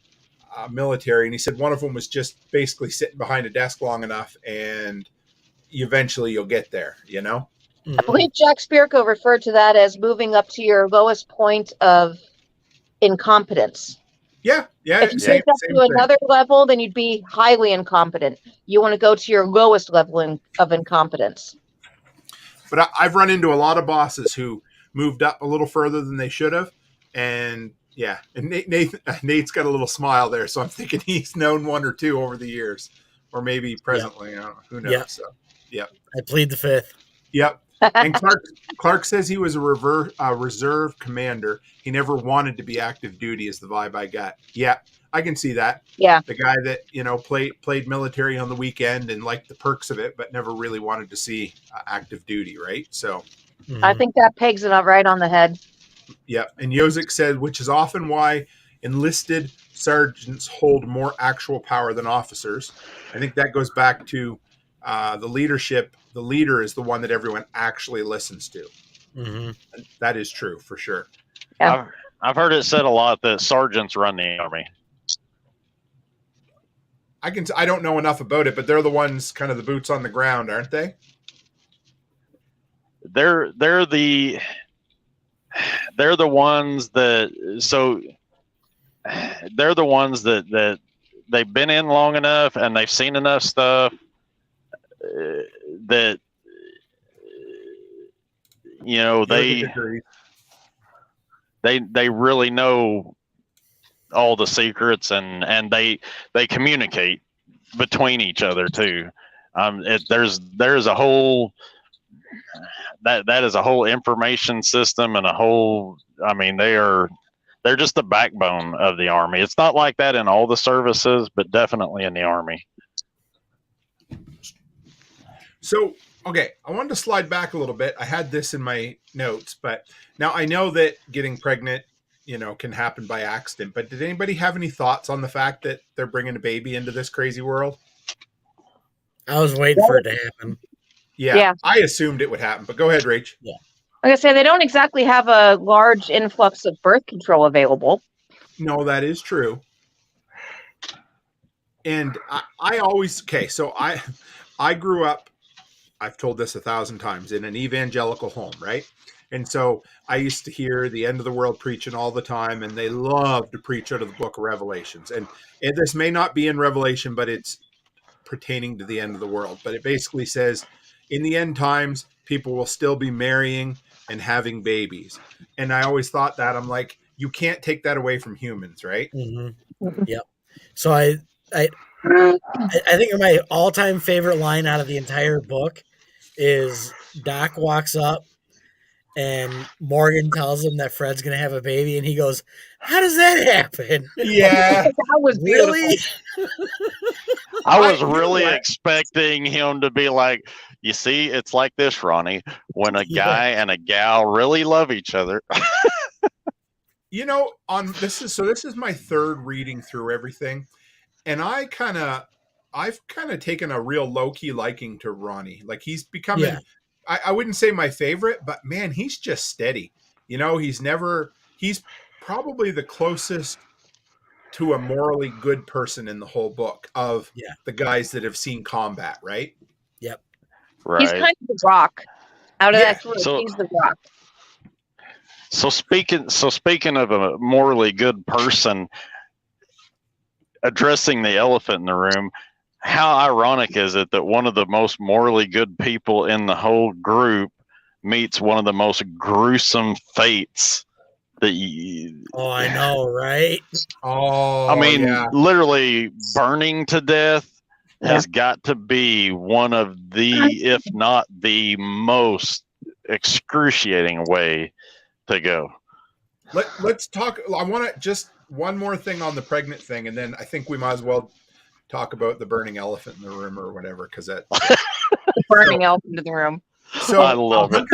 military. And he said one of them was just basically sitting behind a desk long enough and eventually you'll get there, I believe Jack Spirko referred to that as moving up to your lowest point of incompetence. Yeah. If you take up to another level, then you'd be highly incompetent. You want to go to your lowest level of incompetence. But I've run into a lot of bosses who moved up a little further than they should have. And and Nate's got a little smile there. So I'm thinking he's known one or two over the years, or maybe presently. I don't know. Who knows? Yep. So, yep. I plead the fifth. Yep. And Clark says he was a reserve commander. He never wanted to be active duty, is the vibe I got. Yeah, I can see that. Yeah. The guy that, played military on the weekend and liked the perks of it, but never really wanted to see active duty, right? So I think that pegs it up right on the head. Yeah. And Yozik said, which is often why enlisted sergeants hold more actual power than officers. I think that goes back to the leadership. The leader is the one that everyone actually listens to. Mm-hmm. That is true for sure. Yeah. I've heard it said a lot that sergeants run the Army. I don't know enough about it, but they're the ones kind of the boots on the ground, aren't they? They're the ones that they've been in long enough and they've seen enough stuff that they really know all the secrets and they communicate between each other too. There's a whole that is a whole information system and a whole. I mean, they're just the backbone of the Army. It's not like that in all the services, but definitely in the Army. So, okay, I wanted to slide back a little bit. I had this in my notes, but now I know that getting pregnant, can happen by accident. But did anybody have any thoughts on the fact that they're bringing a baby into this crazy world? I was waiting for it to happen. Yeah, I assumed it would happen, but go ahead, Rach. Yeah. Like I say, they don't exactly have a large influx of birth control available. No, that is true. And I always, okay, so I grew up, I've told this 1,000 times, in an evangelical home, right? And so I used to hear the end of the world preaching all the time, and they love to preach out of the book of Revelations. And this may not be in Revelation, but it's pertaining to the end of the world. But it basically says in the end times, people will still be marrying and having babies. And I always thought that, I'm like, you can't take that away from humans, right? Mm-hmm. Yep. So I think my all-time favorite line out of the entire book is Doc walks up and Morgan tells him that Fred's going to have a baby, and he goes, "How does that happen?" Yeah. That was Really? I was really expecting him to be like, you see, it's like this, Ronnie, when a guy and a gal really love each other. You know, this is my third reading through everything, and I've kind of taken a real low-key liking to Ronnie. Like, he's becoming, I wouldn't say my favorite, but man, he's just steady. You know, he's probably the closest to a morally good person in the whole book of the guys that have seen combat, right? Yep. Right. He's kind of the Rock. Out of that group, he's the Rock. So speaking of a morally good person, addressing the elephant in the room, how ironic is it that one of the most morally good people in the whole group meets one of the most gruesome fates that you... Oh, I know, right? Oh, I mean, literally burning to death has got to be one of the, if not the most excruciating way to go. Let's talk. I want to just one more thing on the pregnant thing, and then I think we might as well talk about the burning elephant in the room or whatever, because that the burning elephant in the room. So I love it.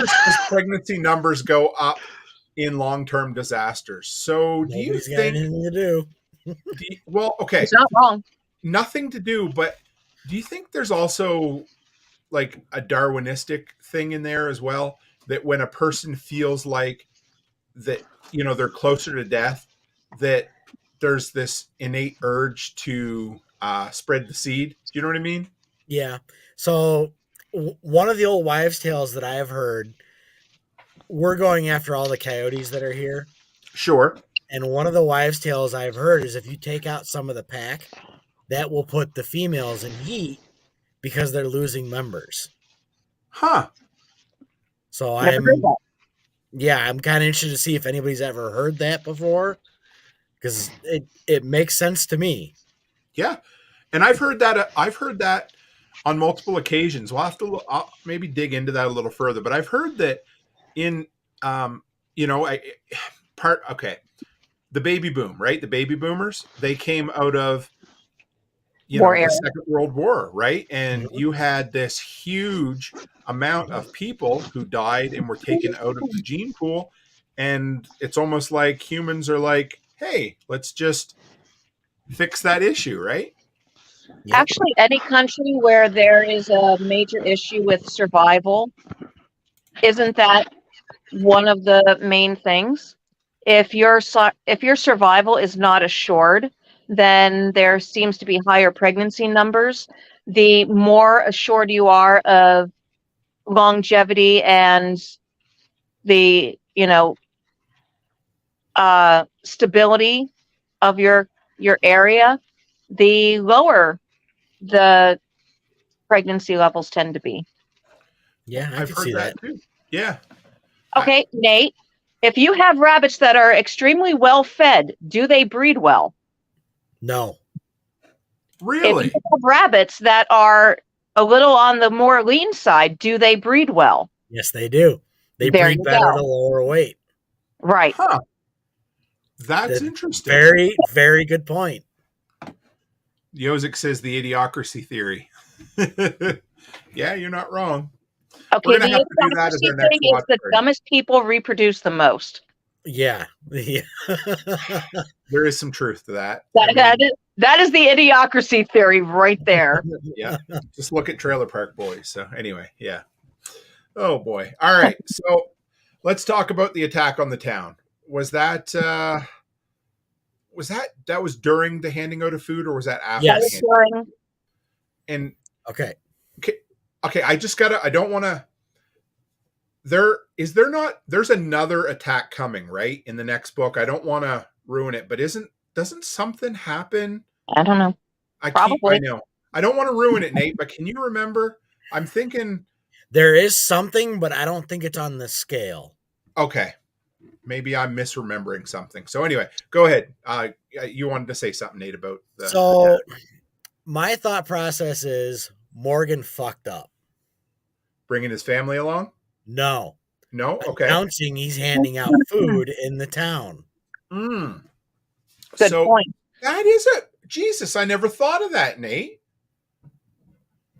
Pregnancy numbers go up in long-term disasters. So do you think anything to do? Well, okay, it's not wrong. Nothing to do, but do you think there's also like a Darwinistic thing in there as well, that when a person feels like that, you know, they're closer to death, that there's this innate urge to spread the seed? Do you know what I mean? Yeah. So one of the old wives' tales that I have heard, we're going after all the coyotes that are here. Sure. And one of the wives' tales I've heard is if you take out some of the pack, that will put the females in heat because they're losing members. Huh. So I'm kind of interested to see if anybody's ever heard that before, because it makes sense to me. Yeah. And I've heard that on multiple occasions. I'll maybe dig into that a little further, but I've heard that in the baby boom, right? The baby boomers, they came out of the Second World War, right? And you had this huge amount of people who died and were taken out of the gene pool, and it's almost like humans are like, hey, let's just fix that issue, right? Yep. Actually, any country where there is a major issue with survival, isn't that one of the main things? If your survival is not assured, then there seems to be higher pregnancy numbers. The more assured you are of longevity and the stability of your area, the lower the pregnancy levels tend to be. Yeah, I've heard that too. Yeah. Okay, Nate, if you have rabbits that are extremely well fed, do they breed well? No. Really? If you have rabbits that are a little on the more lean side, do they breed well? Yes, they do. They breed better at a lower weight. Right. Huh. That's interesting. Very, very good point. Yozik says the idiocracy theory. Yeah, you're not wrong. Okay, the idiocracy thing is the dumbest people reproduce the most. Yeah. There is some truth to that. That is the idiocracy theory right there. Yeah. Just look at Trailer Park Boys. So anyway, yeah. Oh boy. All right. So let's talk about the attack on the town. Was that was that was during the handing out of food, or was that after? Yes. And okay. I don't want to. There's another attack coming, right, in the next book. I don't want to ruin it, but doesn't something happen? I don't know. I know. I don't want to ruin it, Nate, but can you remember? I'm thinking there is something, but I don't think it's on the scale. Okay. Maybe I'm misremembering something. So anyway, go ahead. You wanted to say something, Nate, about the attack. My thought process is Morgan fucked up. Bringing his family along? No. Okay. Announcing he's handing out food in the town. Good point. That is it. Jesus, I never thought of that, Nate.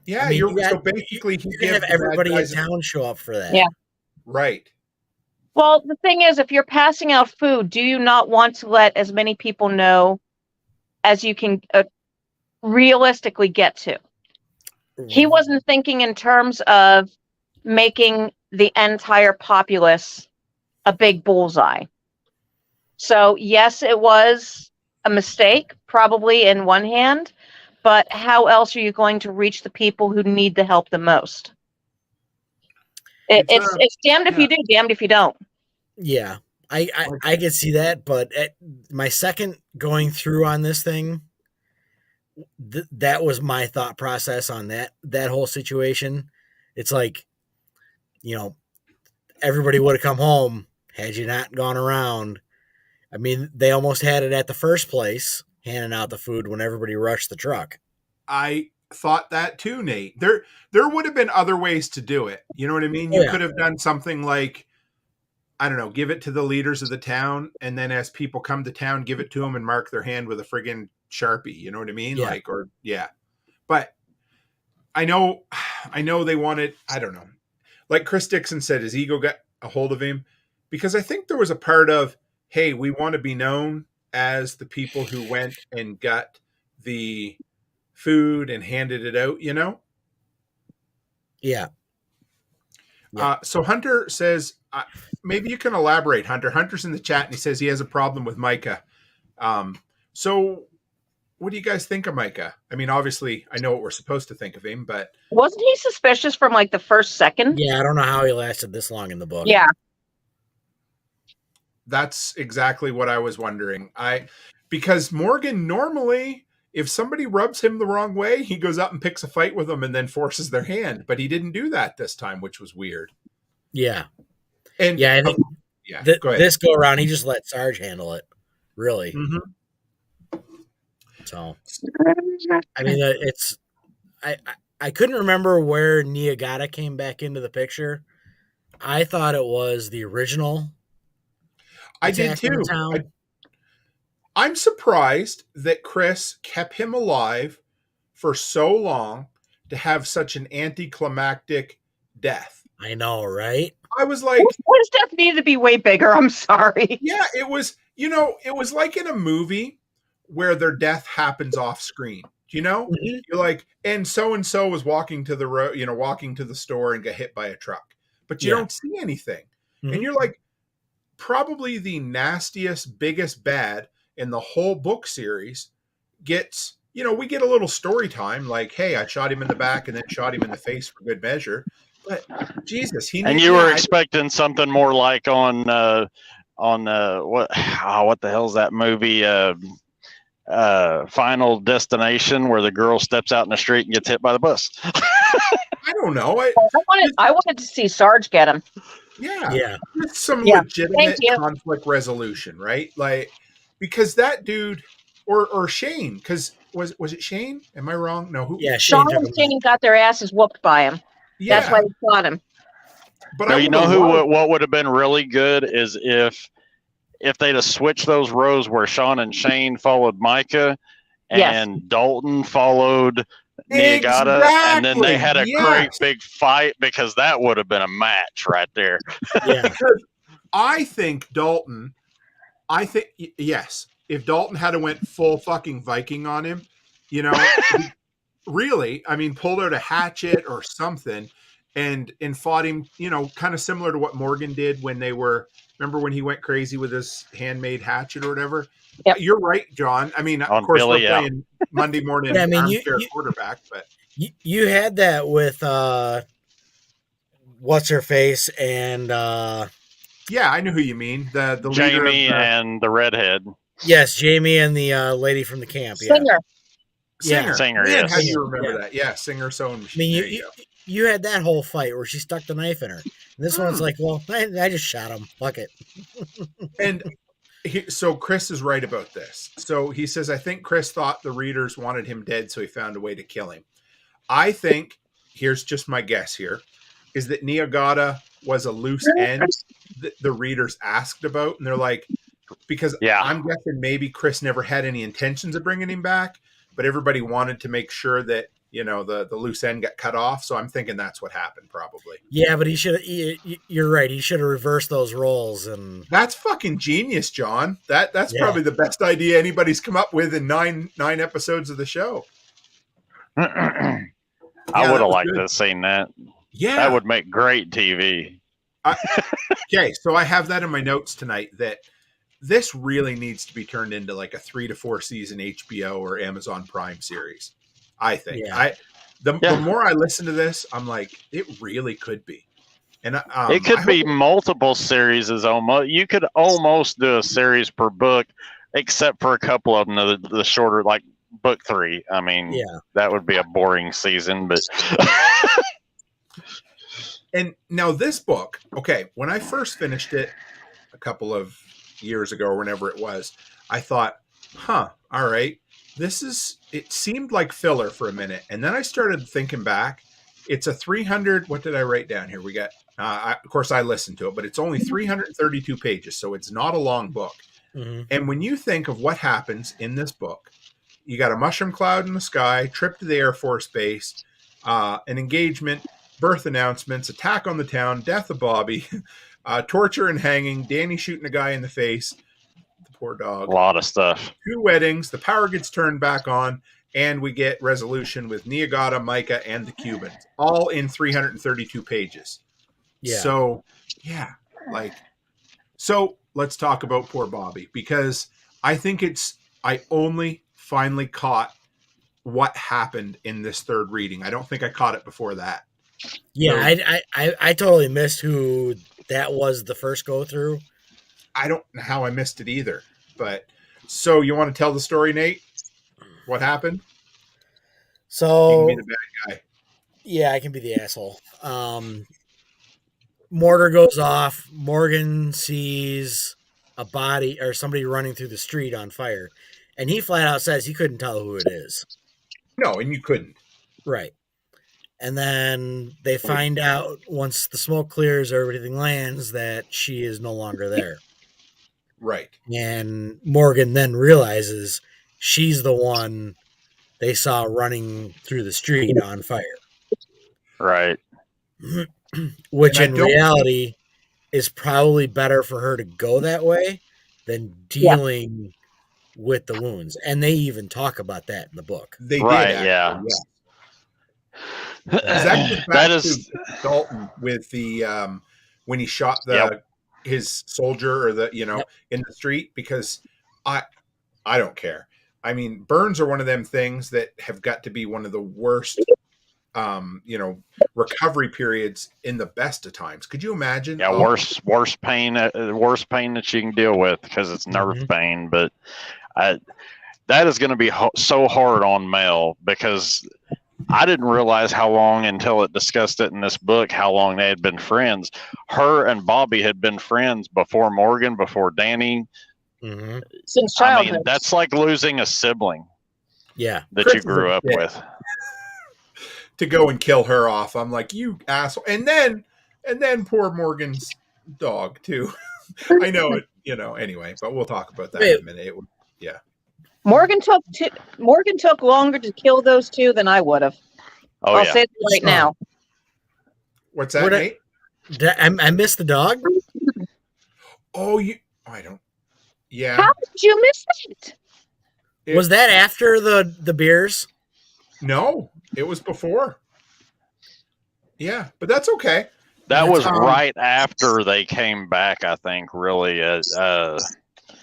Yeah, so basically you can have everybody in town show up for that. Yeah. Right. Well, the thing is, if you're passing out food, do you not want to let as many people know as you can realistically get to? He wasn't thinking in terms of making the entire populace a big bullseye. So, yes, it was a mistake, probably in one hand, but how else are you going to reach the people who need the help the most? It's damned if you do, damned if you don't. Yeah, I can see that, but my second going through on this thing, that was my thought process on that whole situation. It's like, everybody would have come home had you not gone around. I mean, they almost had it at the first place, handing out the food when everybody rushed the truck. I thought that too, Nate. There would have been other ways to do it. You know what I mean? You could have done something like, I don't know, give it to the leaders of the town, and then as people come to town, give it to them and mark their hand with a friggin' Sharpie. You know what I mean? Yeah. But I know they wanted, I don't know. Like Chris Dixon said, his ego got a hold of him, because I think there was a part of, hey, we want to be known as the people who went and got the food and handed it out, Yeah. So Hunter says, maybe you can elaborate, Hunter. Hunter's in the chat and he says he has a problem with Micah. So what do you guys think of Micah? I mean, obviously I know what we're supposed to think of him, but wasn't he suspicious from like the first second? Yeah, I don't know how he lasted this long in the book. Yeah. That's exactly what I was wondering. Because Morgan, normally if somebody rubs him the wrong way, he goes up and picks a fight with them and then forces their hand. But he didn't do that this time, which was weird. Yeah. And I think go ahead. This go around, he just let Sarge handle it. Really. Mm-hmm. So, I mean, I couldn't remember where Niagata came back into the picture. I thought it was the original. I did too. I'm surprised that Chris kept him alive for so long to have such an anticlimactic death. I know, right? I was like, his death needed to be way bigger. I'm sorry. Yeah, it was, it was like in a movie where their death happens off screen. Mm-hmm. You're like, and so was walking to the road, walking to the store and got hit by a truck, but you don't see anything. Mm-hmm. And you're like, probably the nastiest, biggest bad in the whole book series gets, we get a little story time, like, hey, I shot him in the back and then shot him in the face for good measure. But Jesus, you were expecting something more like on what the hell's that movie? Final Destination, where the girl steps out in the street and gets hit by the bus. I don't know. I wanted to see Sarge get him. Yeah. It's some legitimate conflict resolution, right? Like, because that dude, or Shane, because was it Shane? Am I wrong? No, who? Yeah, Sean and Shane got their asses whooped by him. Yeah. That's why they fought him. But no, what would have been really good is if they'd have switched those rows where Sean and Shane followed Micah and Dalton followed Niagata, and then they had a great big fight, because that would have been a match right there. Yeah. Because I think yes, if Dalton had went full fucking Viking on him, really, I mean, pulled out a hatchet or something and fought him, kind of similar to what Morgan did when they were Remember when he went crazy with his handmade hatchet or whatever? Yep. You're right, John. I mean, of On course, Billy, we're playing Monday morning Yeah, I mean, armchair quarterback, but you had that with what's her face and yeah, I know who you mean. The leader Jamie of the and the redhead yes, Jamie and the lady from the camp. Yeah, Singer. Singer. Singer, Man, yes. how do you Singer, remember yeah. that? Yeah, Singer sewing I machine. mean, There you go. you had that whole fight where she stuck the knife in her. And this one's like, well, I just shot him. Fuck it. And so Chris is right about this. So he says, I think Chris thought the readers wanted him dead, so he found a way to kill him. I think, here's just my guess here, is that Niagata was a loose end that the readers asked about. And they're like, because I'm guessing maybe Chris never had any intentions of bringing him back, but everybody wanted to make sure that, you know, the loose end got cut off. So I'm thinking that's what happened probably. Yeah, but you're right. He should have reversed those roles. And that's fucking genius, John. That's probably the best idea anybody's come up with in nine episodes of the show. I would have liked to have seen that. Yeah. That would make great TV. Okay, so I have that in my notes tonight that this really needs to be turned into like a 3 to 4 season HBO or Amazon Prime series. I think. Yeah. The more I listen to this, I'm like, it really could be. And it could be multiple series. Almost you could almost do a series per book, except for a couple of them, the shorter, like book 3. I mean, that would be a boring season, but. And now this book, okay, when I first finished it a couple of years ago or whenever it was, I thought, all right, it seemed like filler for a minute. And then I started thinking back. It's a 300, what did I write down here? We got, of course I listened to it, but it's only 332 pages. So it's not a long book. Mm-hmm. And when you think of what happens in this book, you got a mushroom cloud in the sky, trip to the Air Force Base, an engagement, birth announcements, attack on the town, death of Bobby, torture and hanging, Danny shooting a guy in the face, the poor dog. A lot of stuff. 2 weddings, the power gets turned back on, and we get resolution with Niagata, Micah, and the Cubans, all in 332 pages. Yeah. So, so let's talk about poor Bobby, because I think I only finally caught what happened in this third reading. I don't think I caught it before that. Yeah, so, I totally missed who that was the first go through. I don't know how I missed it either. But so you want to tell the story, Nate? What happened? So you can be the bad guy. Yeah, I can be the asshole. Mortar goes off. Morgan sees a body or somebody running through the street on fire, and he flat out says he couldn't tell who it is. No, and you couldn't. Right. And then they find out once the smoke clears or everything lands that she is no longer there. Right. And Morgan then realizes she's the one they saw running through the street on fire. Right. Which in reality is probably better for her to go that way than dealing with the wounds. And they even talk about that in the book. They did. Yeah. That is Dalton with the when he shot his soldier or in the street, because I don't care. I mean, burns are one of them things that have got to be one of the worst recovery periods in the best of times. Could you imagine? Yeah, worst pain that you can deal with, because it's nerve pain. But that is going to be so hard on Mel, because I didn't realize how long until it discussed it in this book, how long they had been friends. Her and Bobby had been friends before Morgan, before Danny. Mm-hmm. Since childhood. I mean, that's like losing a sibling. Yeah. That Chris you grew up with. To go and kill her off. I'm like, you asshole. And then poor Morgan's dog too. I know it, anyway, but we'll talk about that in a minute. Morgan took longer to kill those two than I would have. I'll say it right now. What's that, Nate? I missed the dog. I don't. Yeah. How did you miss it? Was that after the beers? No, it was before. Yeah, but that's okay. That was right after they came back, I think, really. It I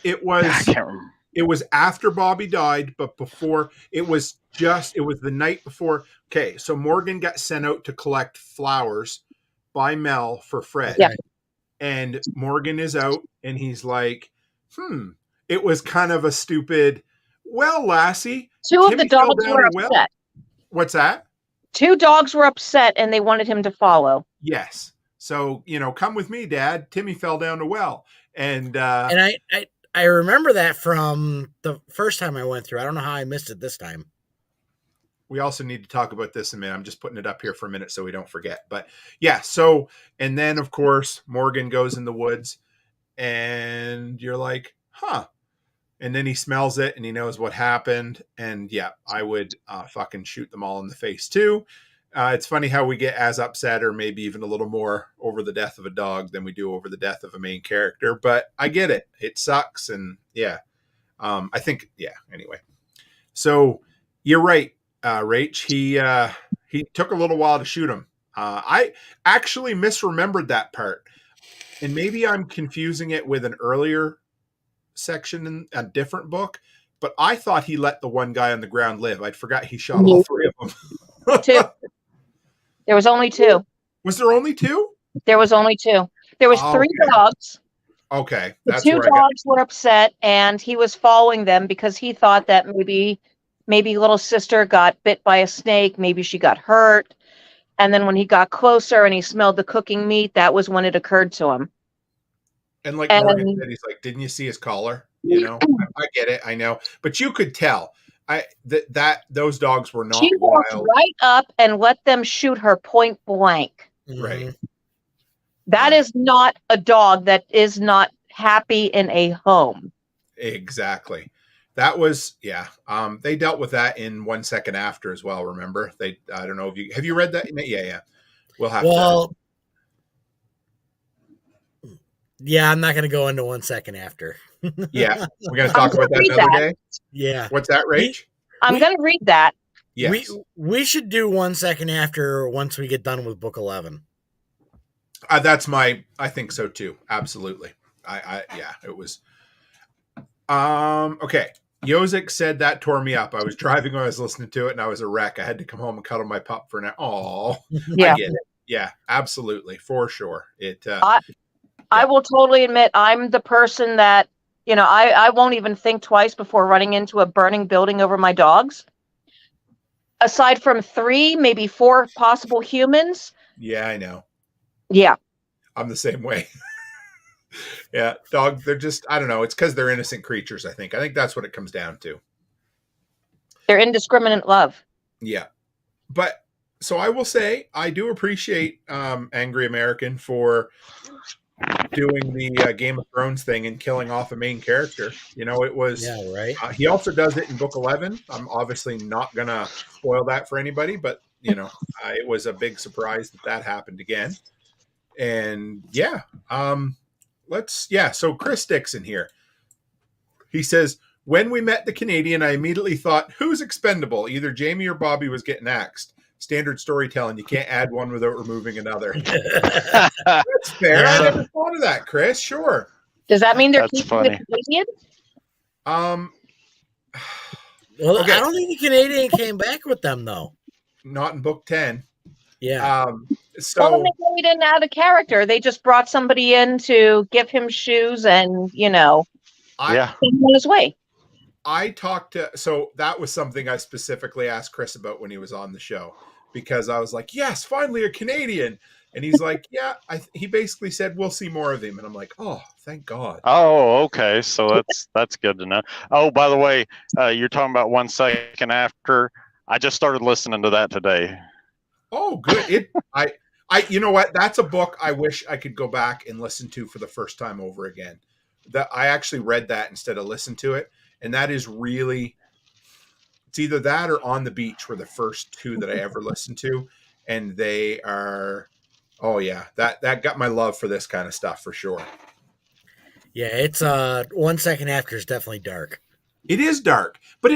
was can't remember. it was after Bobby died, but before it was the night before. Okay, so Morgan got sent out to collect flowers by Mel for Fred. Yeah. And Morgan is out and he's like, it was kind of a stupid, well, Lassie. Two of the dogs were upset. What's that? 2 dogs were upset and they wanted him to follow. Yes. So, come with me, Dad. Timmy fell down a well. And I remember that from the first time I went through. I don't know how I missed it this time. We also need to talk about this in a minute. I'm just putting it up here for a minute so we don't forget. But yeah, so, and then of course, Morgan goes in the woods and you're like, and then he smells it and he knows what happened. And yeah, I would fucking shoot them all in the face too. It's funny how we get as upset or maybe even a little more over the death of a dog than we do over the death of a main character. But I get it. It sucks. And yeah, I think, anyway. So you're right, Rach. He took a little while to shoot him. I actually misremembered that part. And maybe I'm confusing it with an earlier section in a different book. But I thought he let the one guy on the ground live. I'd forgot he shot all 3 of them. 2. There was only 2. Was there only 2? There was only 2. There was 3 dogs. Okay. The 2 dogs were upset and he was following them because he thought that maybe little sister got bit by a snake. Maybe she got hurt. And then when he got closer and he smelled the cooking meat, that was when it occurred to him. And like Morgan said, he's like, didn't you see his collar? I get it. I know. But you could tell. Those dogs were not she walked wild. right up and let them shoot her point blank. Right. That is not a dog that is not happy in a home. Exactly. That was, they dealt with that in 1 Second After as well. Remember, I don't know if have you read that? Yeah. We'll have to. Yeah, I'm not going to go into 1 Second After. Yeah, we're going to talk about that another day. Yeah. What's that, Rach? I'm going to read that. Yes. We should do 1 Second After once we get done with book 11. I think so too. Absolutely. It was. Okay. Yozik said that tore me up. I was driving when I was listening to it and I was a wreck. I had to come home and cuddle my pup for now. Oh, yeah. I get it. Yeah, absolutely. For sure. I will totally admit I'm the person that, I won't even think twice before running into a burning building over my dogs. Aside from 3, maybe 4 possible humans. Yeah, I know. Yeah. I'm the same way. Yeah, dogs, they're just, I don't know. It's because they're innocent creatures, I think. I think that's what it comes down to. They're indiscriminate love. Yeah. But, so I will say, I do appreciate Angry American for doing the Game of Thrones thing and killing off a main character. It was... Yeah, right. He also does it in book 11. I'm obviously not going to spoil that for anybody, but, it was a big surprise that happened again. And, so Chris Dixon here. He says, when we met the Canadian, I immediately thought, who's expendable? Either Jamie or Bobby was getting axed. Standard storytelling. You can't add one without removing another. That's fair. I never thought of that, Chris. Sure. Does that mean they're keeping the Canadian? Well, okay. I don't think the Canadian came back with them, though. Not in book 10. Yeah. So they really didn't add a character. They just brought somebody in to give him shoes and, take him on his way. So that was something I specifically asked Chris about when he was on the show, because I was like, yes, finally a Canadian. And he's like, yeah, he basically said, we'll see more of him. And I'm like, oh, thank God. Oh, okay. So that's good to know. Oh, by the way, you're talking about 1 Second After. I just started listening to that today. Oh, good. You know what? That's a book I wish I could go back and listen to for the first time over again. That I actually read that instead of listened to it. And that is really, it's either that or On the Beach were the first 2 that I ever listened to. And they are, that got my love for this kind of stuff for sure. Yeah, it's 1 Second After is definitely dark. It is dark, but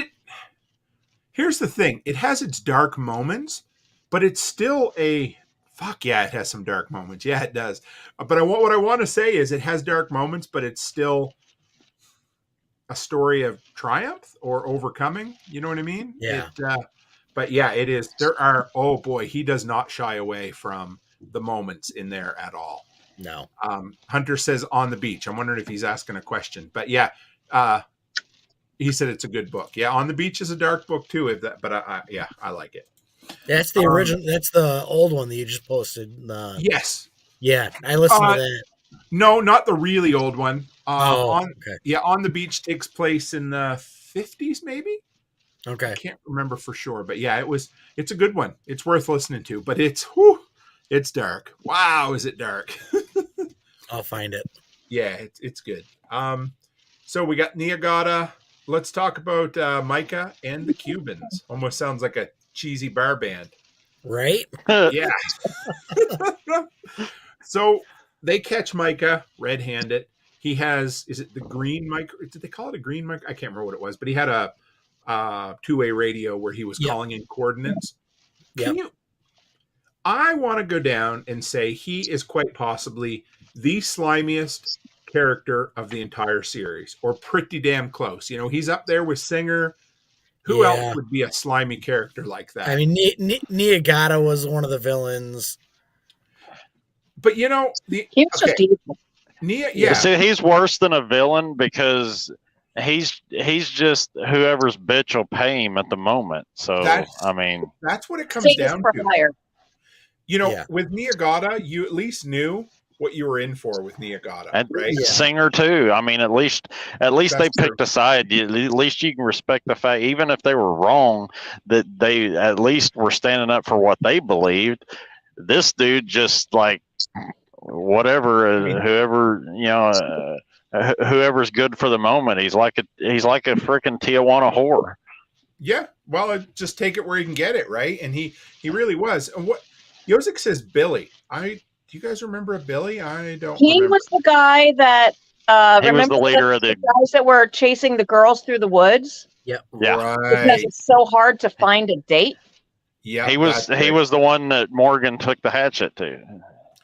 here's the thing. It has its dark moments, but it's still a Fuck yeah, it has some dark moments. Yeah, it does. But what I want to say is it has dark moments, but it's still a story of triumph or overcoming. You know what I mean? Yeah. But yeah, it is. There are, oh boy, he does not shy away from the moments in there at all. No. Hunter says on the beach. I'm wondering if he's asking a question. But yeah, he said it's a good book. Yeah, On the Beach is a dark book too. But I like it. That's the original. That's the old one that you just posted. Yes. Yeah, I listened to that. No, not the really old one. Okay. Yeah, On the Beach takes place in the 50s, maybe. Okay. I can't remember for sure, but yeah, it's a good one. It's worth listening to, but it's dark. Wow, is it dark? I'll find it. Yeah, it's good. So we got Niagara. Let's talk about Micah and the Cubans. Almost sounds like a cheesy bar band. Right? Yeah. So they catch Micah red-handed. He has, is it the green mic? Did they call it a green mic? I can't remember what it was, but he had a two-way radio where he was calling in coordinates. I want to go down and say he is quite possibly the slimiest character of the entire series, or pretty damn close. You know, he's up there with Singer. Who else would be a slimy character like that? I mean, Niagara was one of the villains. But you know, just evil. See, he's worse than a villain because he's just whoever's bitch will pay him at the moment. So that's what it comes down to. Hire. You know, with Niagara, you at least knew what you were in for with Niagara, and right? Singer too. I mean, at least they picked a side. At least you can respect the fact, even if they were wrong, that they at least were standing up for what they believed. This dude just like whatever, whoever's good for the moment. He's like a freaking Tijuana whore. Yeah, well, just take it where you can get it, right? And he really was. And what Yosik says, Billy. Do you guys remember a Billy? I don't. He was the guy that. He was the leader of the guys that were chasing the girls through the woods. Yep. Yeah. Right. Because it's so hard to find a date. Yeah. He was the one that Morgan took the hatchet to.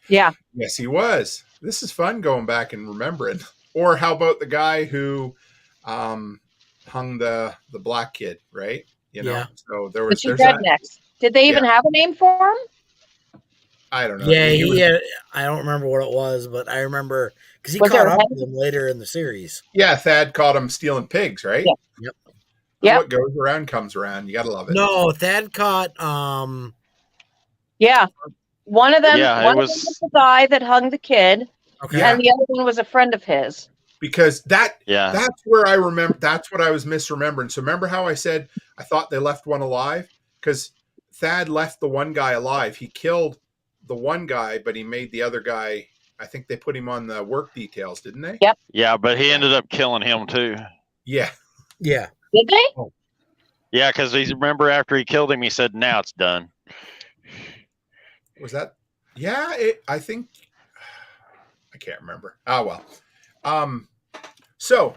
Yeah. Yes, he was. This is fun going back and remembering. Or how about the guy who hung the black kid, right? You know. Yeah. So there's rednecks. Did they even have a name for him? I don't know. Yeah, I don't remember what it was, but I remember because he caught up with him later in the series. Yeah, Thad caught him stealing pigs, right? Yeah. Yep. What goes around comes around. You gotta love it. No, Thad caught. Yeah, one of them. One was the guy that hung the kid, and the other one was a friend of his. Because that's where I remember. That's what I was misremembering. So remember how I said I thought they left one alive? Because Thad left the one guy alive. He killed the one guy, but he made the other guy. I think they put him on the work details, didn't they? Yep. Yeah, but he ended up killing him too. Yeah. Yeah. Did they? Oh. Yeah, because remember after he killed him, he said, "Now it's done." Was that? Yeah, I think I can't remember. Oh well. So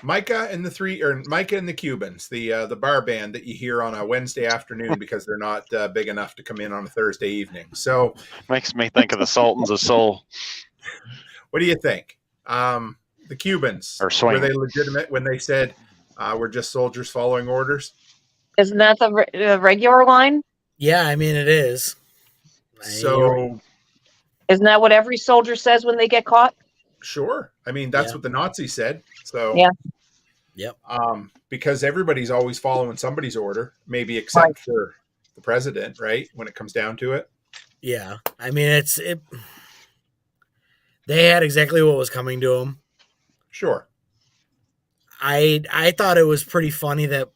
Micah and the Cubans, the bar band that you hear on a Wednesday afternoon because they're not big enough to come in on a Thursday evening. So makes me think of the Sultans of Soul. What do you think? The Cubans, were they legitimate when they said we're just soldiers following orders? Isn't that the regular line? Yeah, I mean it is. So isn't that what every soldier says when they get caught? Sure. I mean, that's what the Nazis said. So yeah. Yep. Because everybody's always following somebody's order, maybe except for the president, right? When it comes down to it. Yeah. I mean, they had exactly what was coming to them. Sure. I thought it was pretty funny that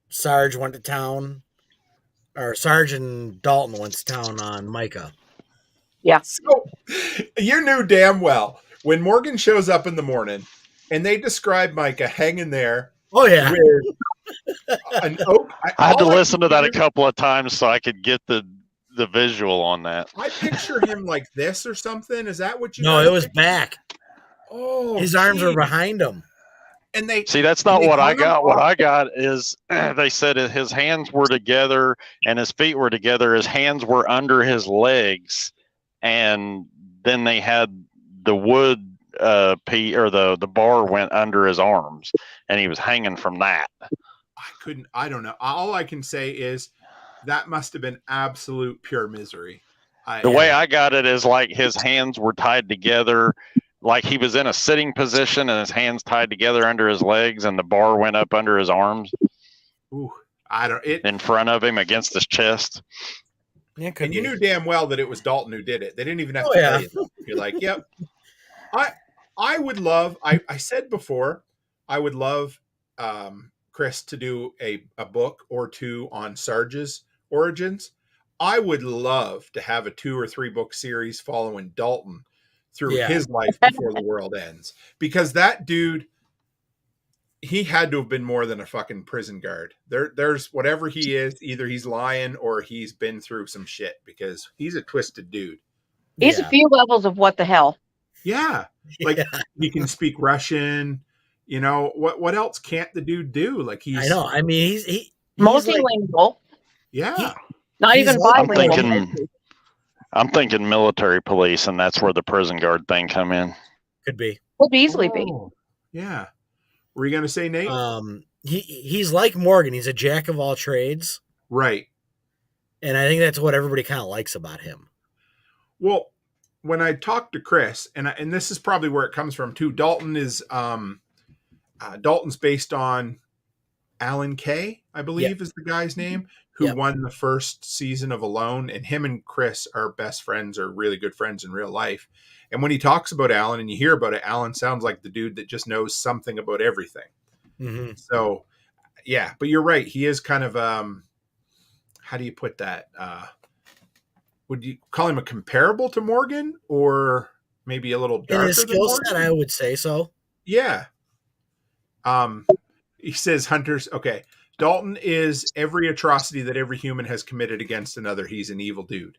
Sarge went to town, or Sarge and Dalton went to town on Micah. Yeah. So you knew damn well when Morgan shows up in the morning and they describe Micah hanging there. Oh yeah. With an oak. I had to listen to that a couple of times so I could get the visual on that. I picture him like this or something. Is that what you? No, it was back. Oh, his arms were behind him. And they See, that's not what I hung him got. What off- I got is they said his hands were together and his feet were together. His hands were under his legs, and then they had the wood the bar went under his arms, and he was hanging from that. I don't know. All I can say is that must have been absolute pure misery. The way I got it is like his hands were tied together, like he was in a sitting position and his hands tied together under his legs, and the bar went up under his arms. Ooh, in front of him against his chest. Yeah, and you knew damn well that it was Dalton who did it. They didn't even have to tell you that. You're like, yep. I would love. I said before, I would love Chris to do a book or two on Sarge's origins. I would love to have a 2 or 3 book series following Dalton through his life before the world ends. Because that dude, he had to have been more than a fucking prison guard. There's whatever he is, either he's lying or he's been through some shit, because he's a twisted dude. He's a few levels of what the hell. Yeah. Like he can speak Russian. You know, what else can't the dude do? Like I know. I mean, he's multilingual. Yeah. Not even bilingual. I'm thinking military police, and that's where the prison guard thing come in. Could be. Could easily be. Yeah. Were you going to say, Nate? He's like Morgan. He's a jack of all trades. Right. And I think that's what everybody kind of likes about him. Well, when I talked to Chris, and this is probably where it comes from too. Dalton is Dalton's based on Alan Kay, I believe is the guy's name, who won the first season of Alone. And him and Chris are best friends, or really good friends in real life. And when he talks about Alan and you hear about it, Alan sounds like the dude that just knows something about everything. Mm-hmm. So, yeah, but you're right. He is kind of, how do you put that? Would you call him a comparable to Morgan, or maybe a little darker? In his skill set, I would say so. Yeah. He says Hunter's okay. Dalton is every atrocity that every human has committed against another. He's an evil dude.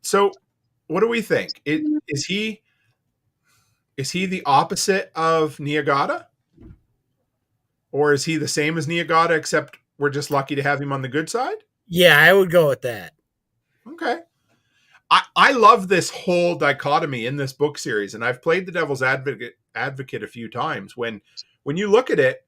So, what do we think? Is he the opposite of Niagata, or is he the same as Niagata, except we're just lucky to have him on the good side? Yeah, I would go with that. Okay. I love this whole dichotomy in this book series, and I've played the devil's advocate a few times. When you look at it,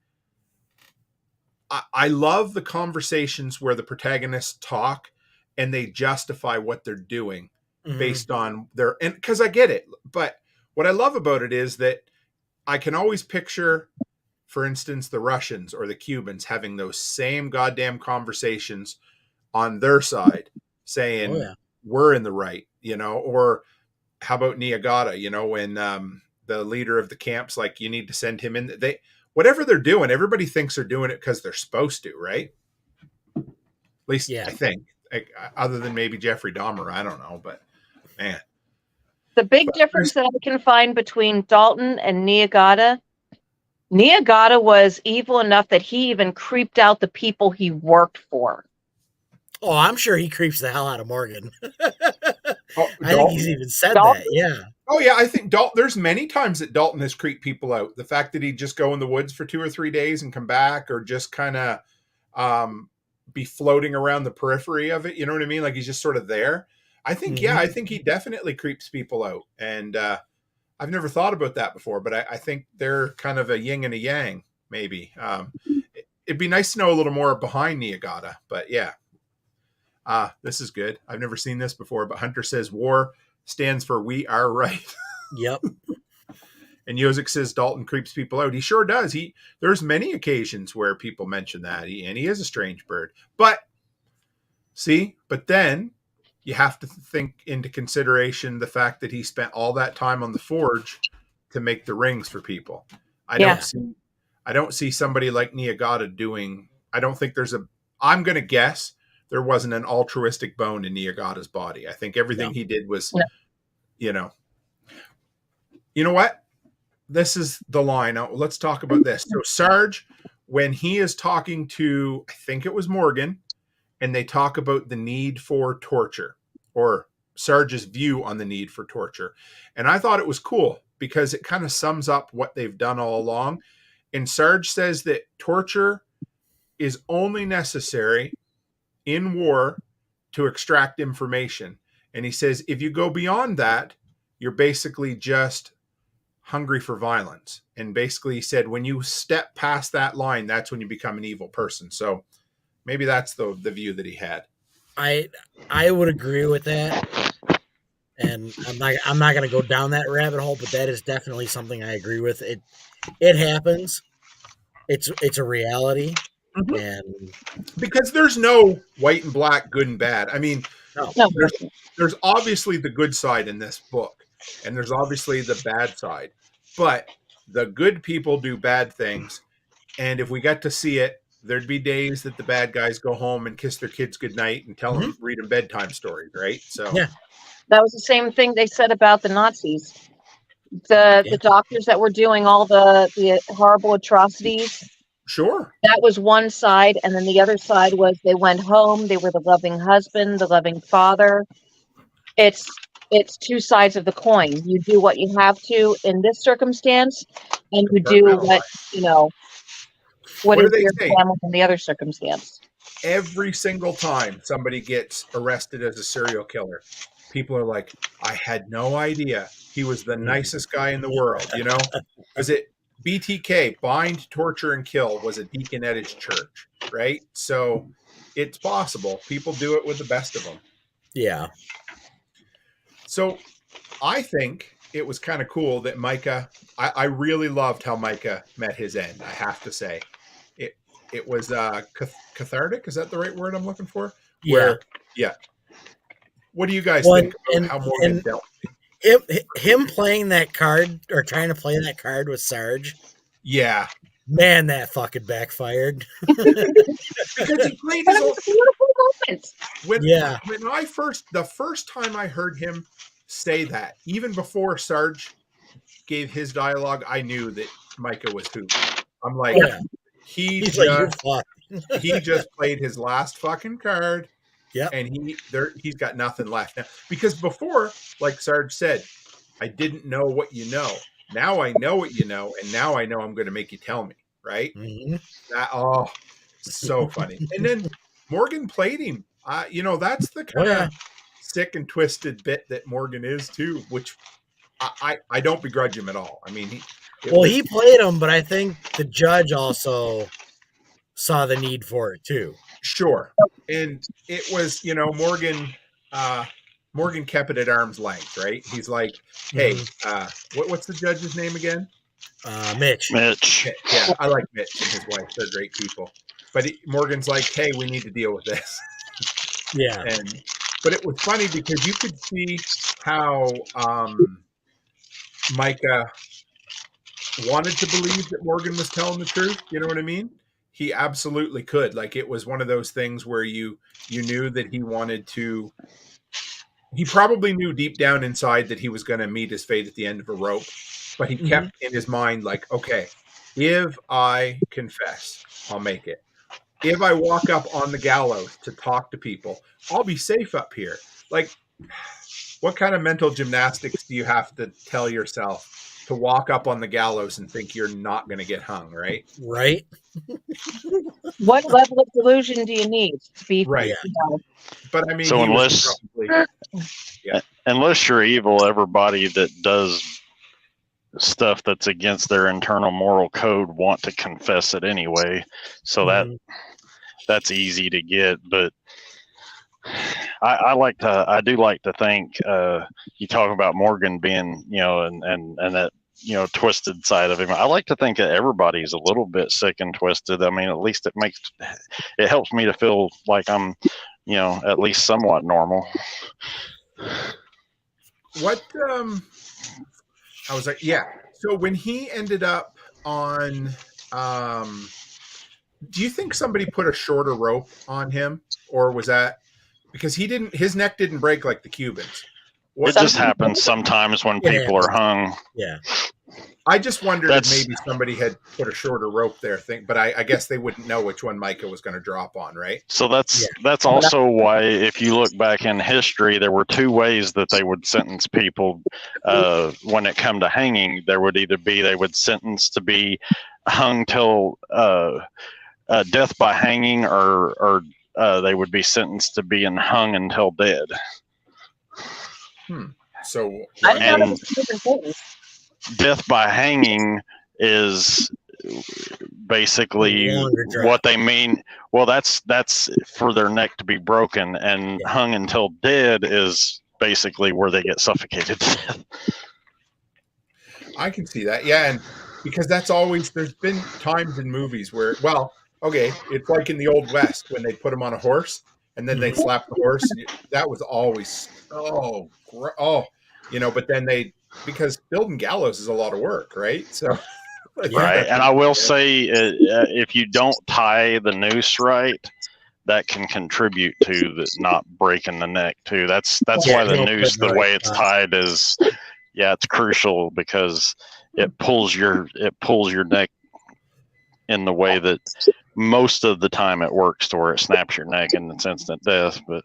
I love the conversations where the protagonists talk and they justify what they're doing based on their, and because I get it. But what I love about it is that I can always picture, for instance, the Russians or the Cubans having those same goddamn conversations on their side, saying we're in the right, you know. Or how about Niagata, you know, when the leader of the camp's like, you need to send him in. Whatever they're doing, everybody thinks they're doing it because they're supposed to, right? At least I think, other than maybe Jeffrey Dahmer, I don't know, but man. The big difference that I can find between Dalton and Niagata was evil enough that he even creeped out the people he worked for. Oh, I'm sure he creeps the hell out of Morgan. I Dalton? think he's even said that. Yeah. Oh yeah, I think Dalton. There's many times that Dalton has creeped people out. The fact that he'd just go in the woods for 2 or 3 days and come back, or just kind of be floating around the periphery of it. You know what I mean? Like he's just sort of there. I think I think he definitely creeps people out, and I've never thought about that before. But I think they're kind of a yin and a yang. Maybe it'd be nice to know a little more behind Niagata. But yeah. This is good. I've never seen this before, but Hunter says war stands for we are right. Yep. And Yozik says Dalton creeps people out. He sure does. There's many occasions where people mention that. He is a strange bird. But then you have to think into consideration the fact that he spent all that time on the forge to make the rings for people. I don't see somebody like Niagata doing. I don't think I'm going to guess there wasn't an altruistic bone in Niagata's body. I think everything he did was, you know what? This is the line. Now, let's talk about this. So Sarge, when he is talking to, I think it was Morgan, and they talk about the need for torture, or Sarge's view on the need for torture. And I thought it was cool because it kind of sums up what they've done all along. And Sarge says that torture is only necessary in war to extract information. And he says, if you go beyond that, you're basically just hungry for violence. And basically he said, when you step past that line, that's when you become an evil person. So maybe that's the view that he had. I would agree with that. And I'm not going to go down that rabbit hole, but that is definitely something I agree with. It happens. It's a reality. Mhm. And because there's no white and black, good and bad. I mean, no. there's obviously the good side in this book, and there's obviously the bad side. But the good people do bad things, and if we got to see it, there'd be days that the bad guys go home and kiss their kids goodnight and tell them, read them bedtime stories, right? So yeah, That was the same thing they said about the Nazis. The doctors that were doing all the horrible atrocities. Sure. That was one side, and then the other side was they went home. They were the loving husband, the loving father. It's two sides of the coin. You do what you have to in this circumstance, and you do what what do is they your say? family in the other circumstance. Every single time somebody gets arrested as a serial killer, people are like, I had no idea he was the nicest guy in the world, Because BTK, bind, torture, and kill, was a deacon at his church, right? So it's possible. People do it with the best of them. Yeah. So I think it was kind of cool that Micah, I really loved how Micah met his end, I have to say. It was cathartic. Is that the right word I'm looking for? Yeah. What do you guys think about how Morgan dealt? Him playing that card or trying to play that card with Sarge. Yeah. Man, that fucking backfired. Because he played his own beautiful moment. When the first time I heard him say that, even before Sarge gave his dialogue, I knew that Micah was who. I'm like, he just played his last fucking card. Yeah. And he's got nothing left now. Because before, like Sarge said, I didn't know what you know. Now I know what you know, and now I know I'm going to make you tell me, right? Mm-hmm. So funny. And then Morgan played him. That's the kind of sick and twisted bit that Morgan is too, which I don't begrudge him at all. I mean, he played him, but I think the judge also saw the need for it too. Sure. And it was, Morgan kept it at arm's length, right? He's like, hey, what's the judge's name again? Mitch. Yeah, I like Mitch and his wife. They're great people. But Morgan's like, hey, we need to deal with this. Yeah. But it was funny because you could see how Micah wanted to believe that Morgan was telling the truth. You know what I mean? He absolutely could. Like, it was one of those things where you knew that he wanted to. He probably knew deep down inside that he was going to meet his fate at the end of a rope, but he kept in his mind like, okay, if I confess, I'll make it. If I walk up on the gallows to talk to people, I'll be safe up here. Like, what kind of mental gymnastics do you have to tell yourself to walk up on the gallows and think you're not going to get hung, right? Right. What level of delusion do you need to be right? But I mean, so unless you're evil, everybody that does stuff that's against their internal moral code want to confess it anyway. So that's easy to get. But I do like to think you talk about Morgan being, and that, twisted side of him. I like to think that everybody's a little bit sick and twisted. I mean, at least it helps me to feel like I'm, at least somewhat normal. What, I was like, yeah. So when he ended up on, do you think somebody put a shorter rope on him, or was that because his neck didn't break like the Cubans? It just happens sometimes when people are hung. Yeah. I just wondered if maybe somebody had put a shorter rope there. But I guess they wouldn't know which one Micah was going to drop on, right? So that's also why, if you look back in history, there were two ways that they would sentence people when it come to hanging. There would either be they would sentence to be hung till death by hanging, or they would be sentenced to being hung until dead. So and death by hanging is basically what they mean. Well, that's for their neck to be broken, and hung until dead is basically where they get suffocated to death. I can see that, yeah, and because that's always, there's been times in movies where, well, okay, it's like in the Old West when they put him on a horse and then they'd slap the horse. That was always but then because building gallows is a lot of work, right? So right, and I will say, if you don't tie the noose right, that can contribute to not breaking the neck too. That's why the noose, the way it's tied, is it's crucial, because it pulls your neck in the way that most of the time it works to where it snaps your neck and it's instant death. But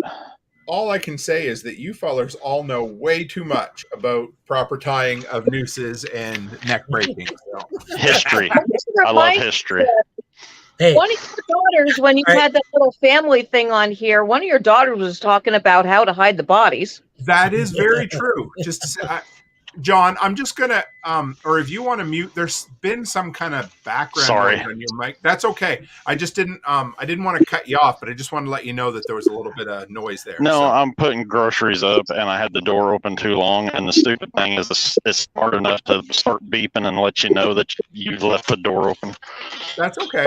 all I can say is that you fellers all know way too much about proper tying of nooses and neck breaking. So. History. I love history. Hey. One of your daughters, when you had that little family thing on here, one of your daughters was talking about how to hide the bodies. That is very true. Just to say, John, I'm just gonna, or if you want to mute, there's been some kind of background noise on your mic. That's okay. I just didn't, I didn't want to cut you off, but I just wanted to let you know that there was a little bit of noise there. No, I'm putting groceries up, and I had the door open too long, and the stupid thing is it's smart enough to start beeping and let you know that you've left the door open. That's okay.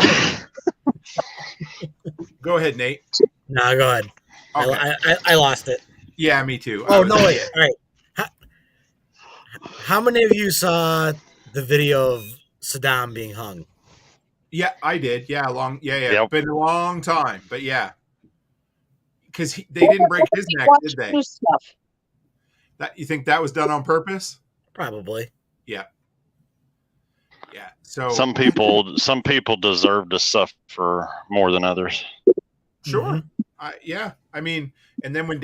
Go ahead, Nate. No, go ahead. Okay. I lost it. Yeah, me too. Oh, no, wait. All right. How many of you saw the video of Saddam being hung? Yeah, I did. Yeah, Yep. Been a long time, but yeah, because they didn't break his neck, did they? That, you think that was done on purpose? Probably. Yeah. Yeah. So some people deserve to suffer more than others. Sure. Yeah. I mean, and then when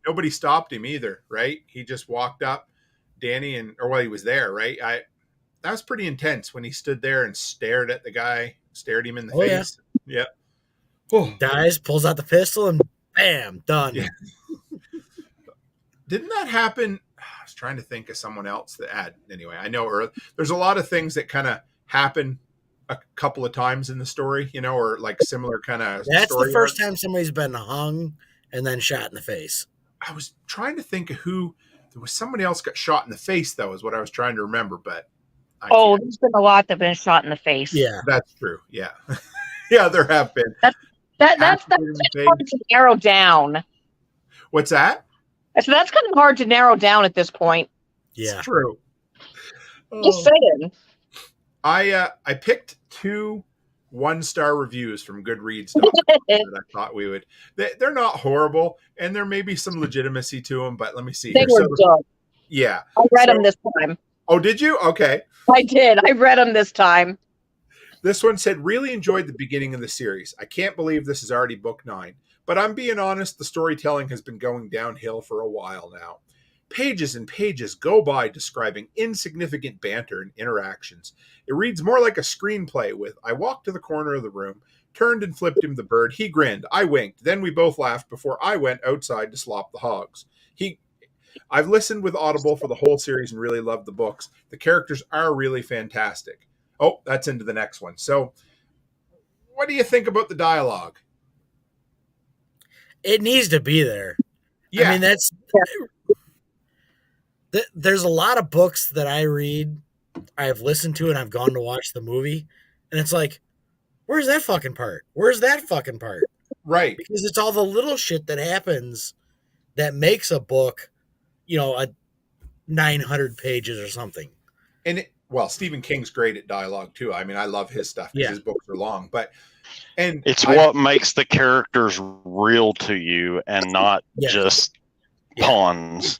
nobody stopped him either, right? He just walked up. Danny he was there, right? That was pretty intense when he stood there and stared at the guy, stared him in the face. Yeah. Dies, pulls out the pistol, and bam, done. Yeah. Didn't that happen? I was trying to think of someone else that had. Anyway, I know there's a lot of things that kind of happen a couple of times in the story, or like similar kind of. That's the first time somebody's been hung and then shot in the face. I was trying to think of who. There was somebody else got shot in the face, though, is what I was trying to remember. But there's been a lot that have been shot in the face. Yeah, that's true. Yeah, yeah, there have been. That's hard to narrow down. What's that? So that's kind of hard to narrow down at this point. Yeah, it's true. Just saying. I picked 2 1-star reviews from Goodreads.com that I thought we would. They're not horrible, and there may be some legitimacy to them, but let me see. They were good. Yeah. I read them this time. Oh, did you? Okay. I did. I read them this time. This one said, really enjoyed the beginning of the series. I can't believe this is already book 9, but I'm being honest, the storytelling has been going downhill for a while now. Pages and pages go by describing insignificant banter and interactions. It reads more like a screenplay with, I walked to the corner of the room, turned and flipped him the bird. He grinned. I winked. Then we both laughed before I went outside to slop the hogs. I've listened with Audible for the whole series and really loved the books. The characters are really fantastic. Oh, that's into the next one. So what do you think about the dialogue? It needs to be there. Yeah. I mean, there's a lot of books that I read, I've listened to, and I've gone to watch the movie, and it's like, where's that fucking part? Where's that fucking part? Right. Because it's all the little shit that happens that makes a book, a 900 pages or something. And Stephen King's great at dialogue too. I mean, I love his stuff because his books are long, and it's what makes the characters real to you and not just pawns.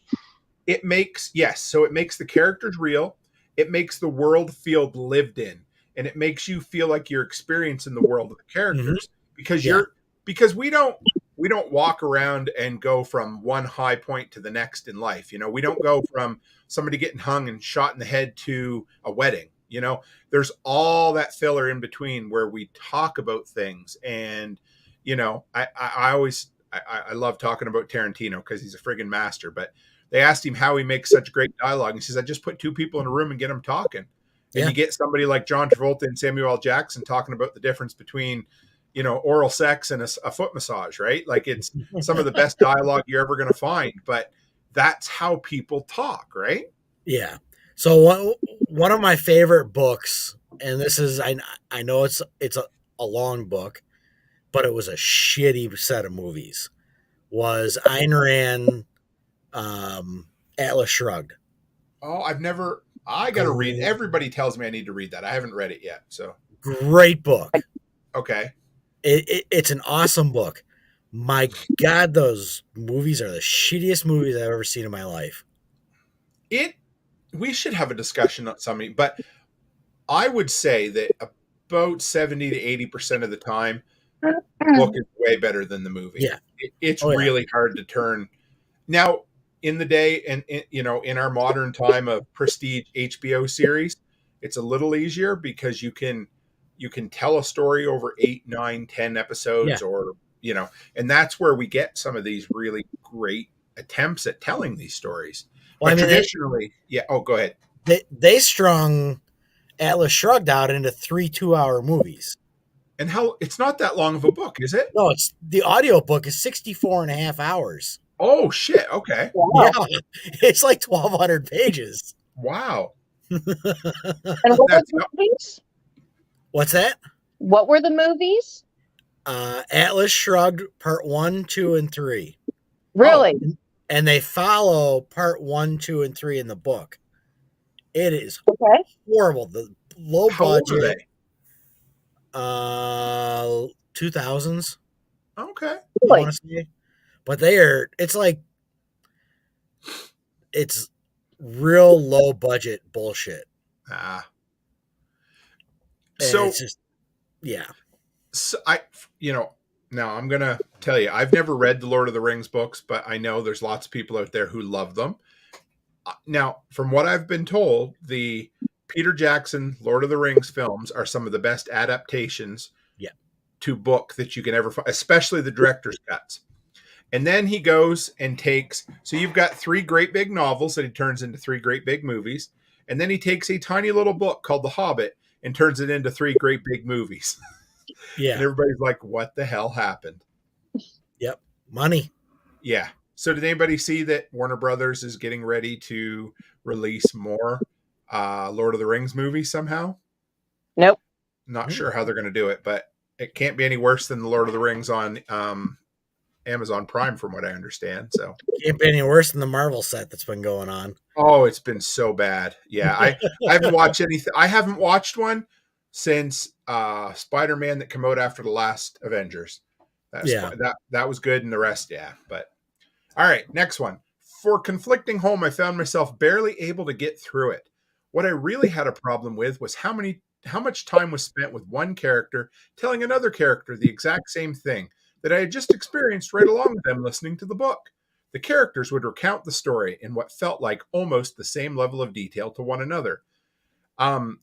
It makes the characters real, it makes the world feel lived in, and it makes you feel like you're experiencing the world of the characters because because we don't walk around and go from one high point to the next in life. You know, we don't go from somebody getting hung and shot in the head to a wedding. You know, there's all that filler in between where we talk about things. And, you know, I always, I love talking about Tarantino because he's a friggin' master, but they asked him how he makes such great dialogue. And he says, I just put two people in a room and get them talking. And you get somebody like John Travolta and Samuel L. Jackson talking about the difference between, you know, oral sex and a foot massage, right? Like, it's some of the best dialogue you're ever going to find, but that's how people talk, right? Yeah. So one of my favorite books, and this is, I know it's a long book, but it was a shitty set of movies, was Ayn Rand, Atlas Shrugged. Oh, I got to read. Everybody tells me I need to read that. I haven't read it yet. So great book. Okay. It's an awesome book. My God, those movies are the shittiest movies I've ever seen in my life. We should have a discussion on something, but I would say that about 70 to 80% of the time, the book is way better than the movie. Yeah. It's really hard to turn. Now, in the day and, you know, in our modern time of prestige HBO series, it's a little easier because you can tell a story over 8, 9, 10 episodes, or, you know, and that's where we get some of these really great attempts at telling these stories. Well, but traditionally, go ahead. They strung Atlas Shrugged out into 3 2-hour movies. And it's not that long of a book, is it? No, the audio book is 64 and a half hours. Oh, shit. Okay. Wow. Yeah, it's like 1,200 pages. Wow. And what were the movies? What's that? What were the movies? Atlas Shrugged Part 1, 2, and 3. Really? Oh, and they follow Part 1, 2, and 3 in the book. It is horrible. The low budget. 2000s. Okay. Honestly. But it's real low budget bullshit. So it's just, So now I'm going to tell you, I've never read the Lord of the Rings books, but I know there's lots of people out there who love them. Now, from what I've been told, the Peter Jackson Lord of the Rings films are some of the best adaptations to book that you can ever find, especially the director's cuts. And then he goes and so you've got 3 great big novels that he turns into 3 great big movies. And then he takes a tiny little book called The Hobbit and turns it into 3 great big movies. Yeah. And everybody's like, what the hell happened? Yep. Money. Yeah. So did anybody see that Warner Brothers is getting ready to release more Lord of the Rings movies somehow? Nope. Not sure how they're going to do it, but it can't be any worse than the Lord of the Rings on Amazon Prime, from what I understand. So can't be any worse than the Marvel set that's been going on. Oh, it's been so bad. Yeah. I haven't watched anything. I haven't watched one since Spider-Man that came out after the last Avengers. That was good, and the rest, But all right, next one. For Conflicting Home, I found myself barely able to get through it. What I really had a problem with was how much time was spent with one character telling another character the exact same thing that I had just experienced right along with them listening to the book. The characters would recount the story in what felt like almost the same level of detail to one another.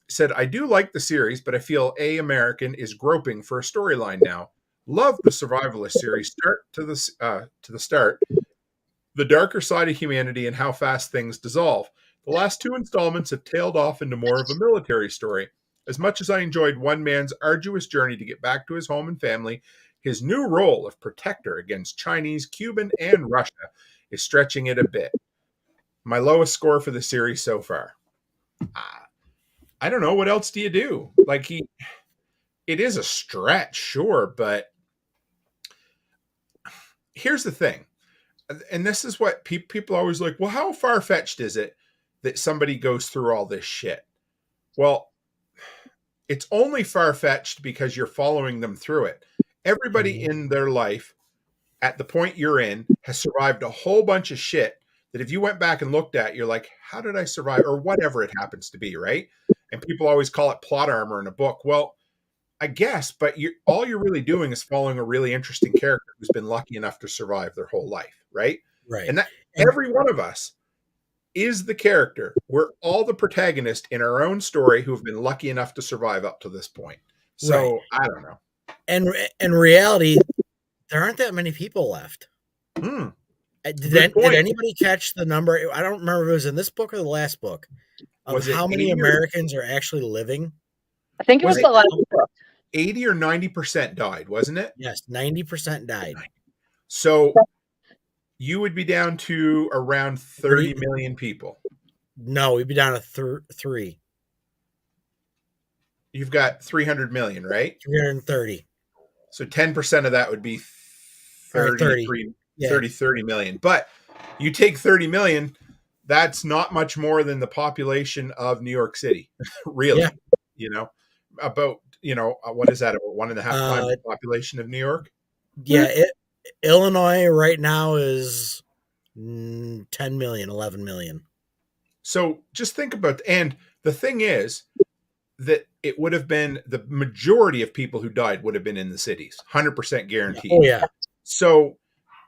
Said, I do like the series, but I feel American is groping for a storyline now. Love the Survivalist series start to the start. The darker side of humanity and how fast things dissolve. The last 2 installments have tailed off into more of a military story. As much as I enjoyed one man's arduous journey to get back to his home and family, his new role of protector against Chinese, Cuban, and Russia is stretching it a bit. My lowest score for the series so far. I don't know. What else do you do? Like, it is a stretch, sure, but here's the thing. And this is what people always like, well, how far-fetched is it that somebody goes through all this shit? Well, it's only far-fetched because you're following them through it. Everybody in their life, at the point you're in, has survived a whole bunch of shit that if you went back and looked at, you're like, how did I survive? Or whatever it happens to be, right? And people always call it plot armor in a book. Well, I guess, but all you're really doing is following a really interesting character who's been lucky enough to survive their whole life, right? Right. And that every one of us is the character. We're all the protagonist in our own story who have been lucky enough to survive up to this point. So I don't know. And in reality, there aren't that many people left. Did anybody catch the number? I don't remember if it was in this book or the last book. Of how many Americans are actually living? I think it was the last book. 80 or 90% died, wasn't it? Yes, 90% died. So you would be down to around 30 million people. No, we'd be down to 3. You've got 300 million, right? 330. So 10% of that would be 30 million. But you take 30 million, that's not much more than the population of New York City, really. Yeah. You know, about, what is that? About 1.5 times the population of New York? Yeah. Illinois right now is 10 million, 11 million. So just think about, and the thing is that it would have been the majority of people who died would have been in the cities, 100% guaranteed. Oh, yeah. So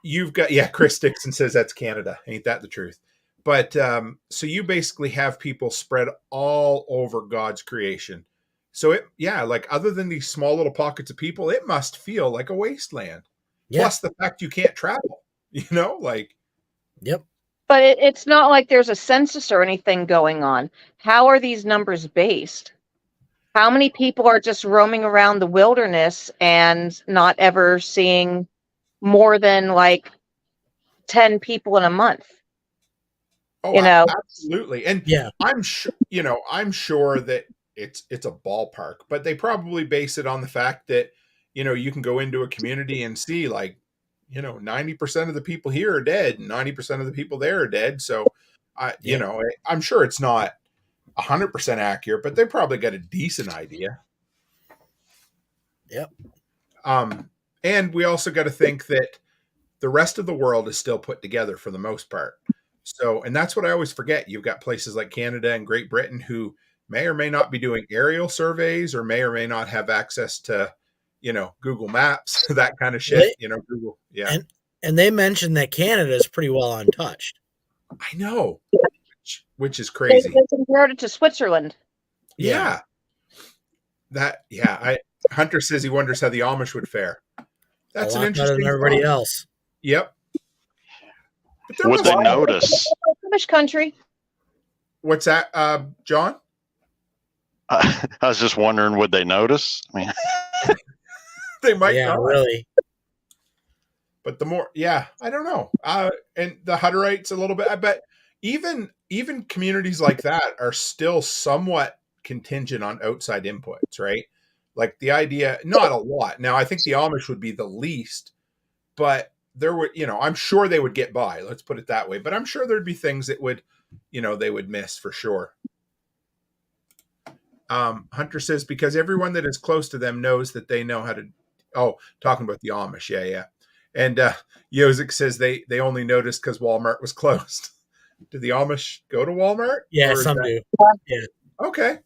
you've got, Chris Dixon says that's Canada. Ain't that the truth? But so you basically have people spread all over God's creation. So like other than these small little pockets of people, it must feel like a wasteland. Yeah. Plus the fact you can't travel, Yep. But it's not like there's a census or anything going on. How are these numbers based? How many people are just roaming around the wilderness and not ever seeing more than like 10 people in a month? Oh, absolutely. And I'm sure that it's a ballpark, but they probably base it on the fact that, you can go into a community and see 90% of the people here are dead and 90% of the people there are dead. So, I'm sure it's not 100% accurate, but they probably got a decent idea. Yep. And we also got to think that the rest of the world is still put together for the most part. So, and that's what I always forget. You've got places like Canada and Great Britain who may or may not be doing aerial surveys or may or may not have access to, Google Maps, that kind of shit, Google. Yeah. And they mentioned that Canada is pretty well untouched. I know, which is crazy. They compared it to Switzerland. Yeah. Hunter says he wonders how the Amish would fare. That's an interesting better than everybody else. Yep. Would they notice? Amish country. What's that, John? I was just wondering, would they notice? I mean, they might not. Really. But the more, I don't know. And the Hutterites a little bit. I bet even communities like that are still somewhat contingent on outside inputs, right? Like the idea, not a lot. Now, I think the Amish would be the least, but there would, I'm sure they would get by. Let's put it that way. But I'm sure there'd be things that would, they would miss for sure. Hunter says, because everyone that is close to them knows that they know how to, talking about the Amish. Yeah. And Yozik says they only noticed because Walmart was closed. Do the Amish go to Walmart? Yeah, some do. Yeah. Okay.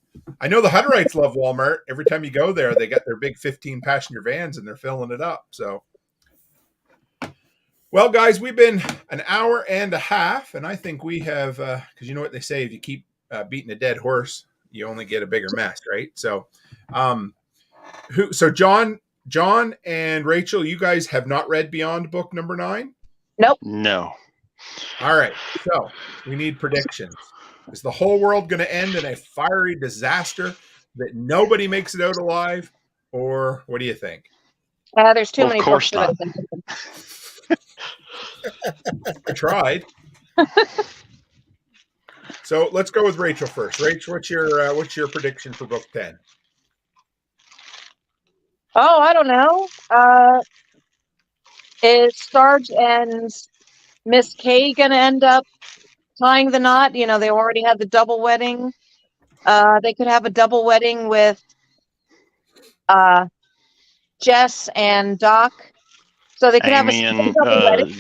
I know the Hutterites love Walmart. Every time you go there, they got their big 15 passenger vans and they're filling it up. So, well, guys, we've been an hour and a half, and I think we have, because you know what they say, if you keep beating a dead horse, you only get a bigger mess, right? So, John and Rachel, you guys have not read beyond book number 9? Nope. No. All right. So we need predictions. Is the whole world going to end in a fiery disaster that nobody makes it out alive? Or what do you think? There's too many. Of course not. I tried. So let's go with Rachel first. Rachel, what's your prediction for book 10? Oh, I don't know. Is Sarge and Miss K going to end up tying the knot? They already had the double wedding. They could have a double wedding with Jess and Doc. So they could Amy have a double wedding.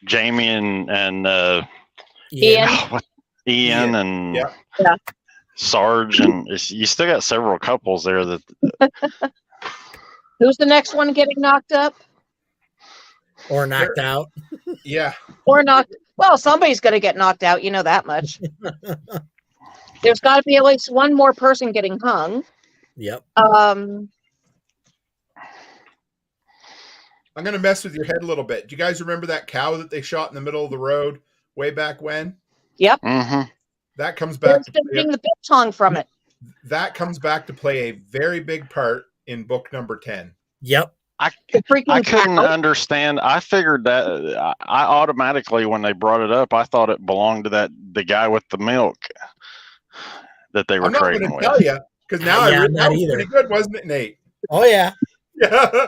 Jamie and Ian. Ian and Yeah. Sarge, and you still got several couples there that. Who's the next one getting knocked up? Or knocked out. Yeah. Or knocked. Well, somebody's going to get knocked out. You know that much. There's got to be at least one more person getting hung. Yep. I'm going to mess with your head a little bit. Do you guys remember that cow that they shot in the middle of the road way back when? Yep. Mm-hmm. That comes back to getting the biltong from it. That comes back to play a very big part in book number 10. Yep. I couldn't understand. I figured that I automatically, when they brought it up, I thought it belonged to the guy with the milk that they were trading with. I'm not going to tell you, because now that was pretty good, wasn't it, Nate? Oh, yeah. Yeah.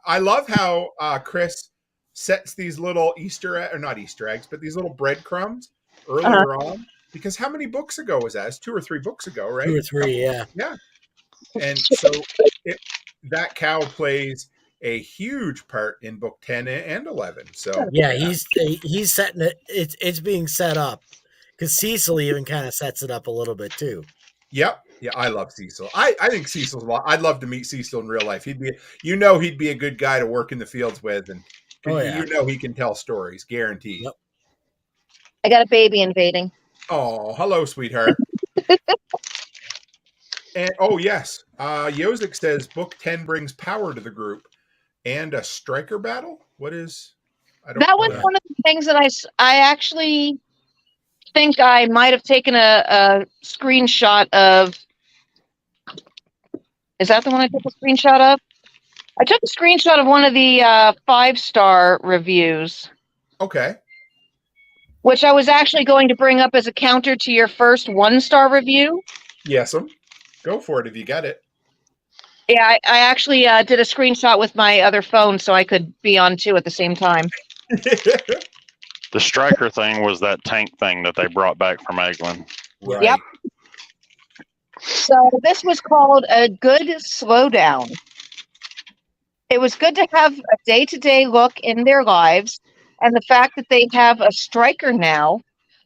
I love how Chris sets these little not Easter eggs, but these little breadcrumbs earlier on. Because how many books ago was that? It's 2 or 3 books ago, right? 2 or 3, yeah. Yeah. And so that cow plays a huge part in book 10 and 11. So yeah, he's setting it. It's being set up because Cecil even kind of sets it up a little bit too. Yep. Yeah, I love Cecil. I think Cecil's a lot. I'd love to meet Cecil in real life. He'd be a good guy to work in the fields with, and he can tell stories, guaranteed. Yep. I got a baby invading. Oh, hello, sweetheart. And yes, Yozik says book 10 brings power to the group and a striker battle. What is? That was one of the things that I actually think I might have taken a screenshot of. Is that the one I took a screenshot of? I took a screenshot of one of the 5-star reviews. Okay. Which I was actually going to bring up as a counter to your first 1-star review. Yes, go for it if you got it. Yeah, I actually did a screenshot with my other phone so I could be on 2 at the same time. The striker thing was that tank thing that they brought back from Eglin. Right. Yep. So this was called A Good Slowdown. It was good to have a day-to-day look in their lives, and the fact that they have a striker now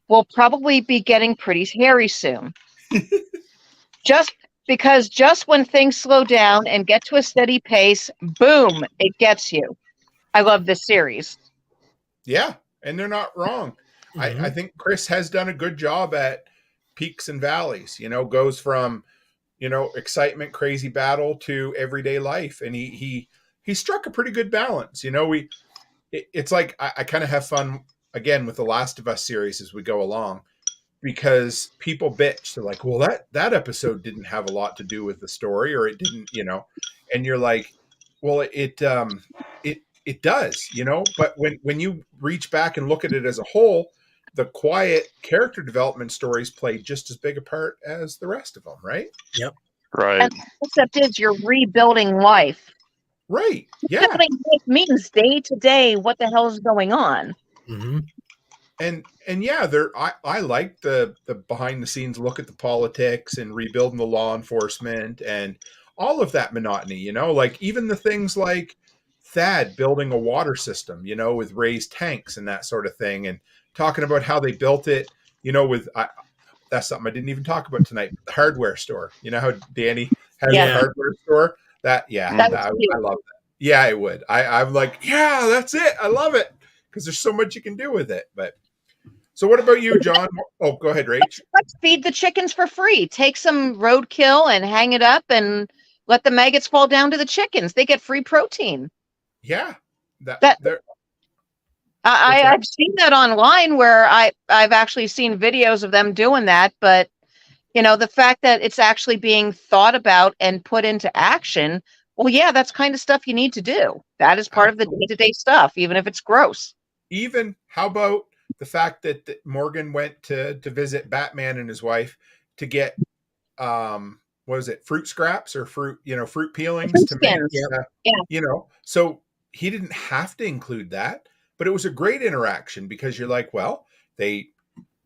will probably be getting pretty hairy soon. Just when things slow down and get to a steady pace, boom, it gets you. I love this series. Yeah, and they're not wrong. Mm-hmm. I think Chris has done a good job at peaks and valleys, goes from, excitement, crazy battle to everyday life. And he struck a pretty good balance. It's like, I kind of have fun again with the Last of Us series as we go along, because people bitch. They're like, well, that episode didn't have a lot to do with the story, or it didn't, and you're like, well, it does, but when you reach back and look at it as a whole, the quiet character development stories play just as big a part as the rest of them, right? Yep. Right. And the concept is you're rebuilding life. Right. Yeah. Rebuilding life means day to day what the hell is going on. Mm-hmm. And yeah, I like the behind the scenes look at the politics and rebuilding the law enforcement and all of that monotony, like even the things like Thad building a water system, with raised tanks and that sort of thing, and talking about how they built it, with that's something I didn't even talk about tonight. The hardware store, how Danny has a hardware store. I love that. Yeah, I would. I'm like, yeah, that's it. I love it because there's so much you can do with it. But so, what about you, John? Oh, go ahead, Rach. Let's feed the chickens for free. Take some roadkill and hang it up, and let the maggots fall down to the chickens. They get free protein. Yeah, I've seen that online where I've actually seen videos of them doing that, but the fact that it's actually being thought about and put into action, well, yeah, that's kind of stuff you need to do. That is part of the day-to-day stuff, even if it's gross. Even how about the fact that Morgan went to visit Batman and his wife to get what was it, fruit scraps or fruit peelings to make so he didn't have to include that, but it was a great interaction because you're like, well,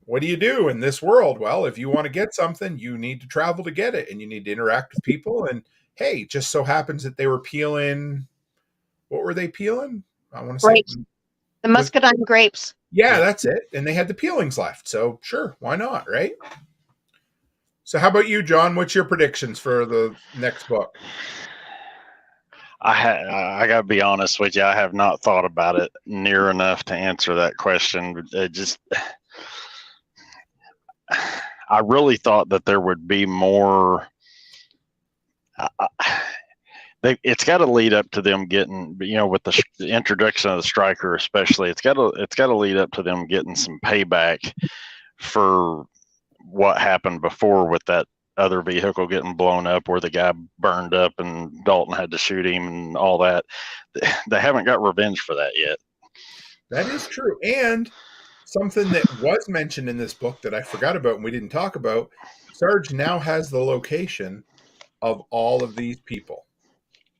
what do you do in this world? Well, if you want to get something, you need to travel to get it, and you need to interact with people. And hey, just so happens that they were peeling. What were they peeling? I want to say the muscadine grapes. Yeah, that's it. And they had the peelings left. So sure, why not, right? So how about you, John? What's your predictions for the next book? I got to be honest with you. I have not thought about it near enough to answer that question. I really thought that there would be more. It's got to lead up to them getting, with the introduction of the striker, especially. It's got to lead up to them getting some payback for what happened before with that other vehicle getting blown up, where the guy burned up and Dalton had to shoot him and all that. They haven't got revenge for that yet. That is true. And something that was mentioned in this book that I forgot about and we didn't talk about, Sarge now has the location of all of these people.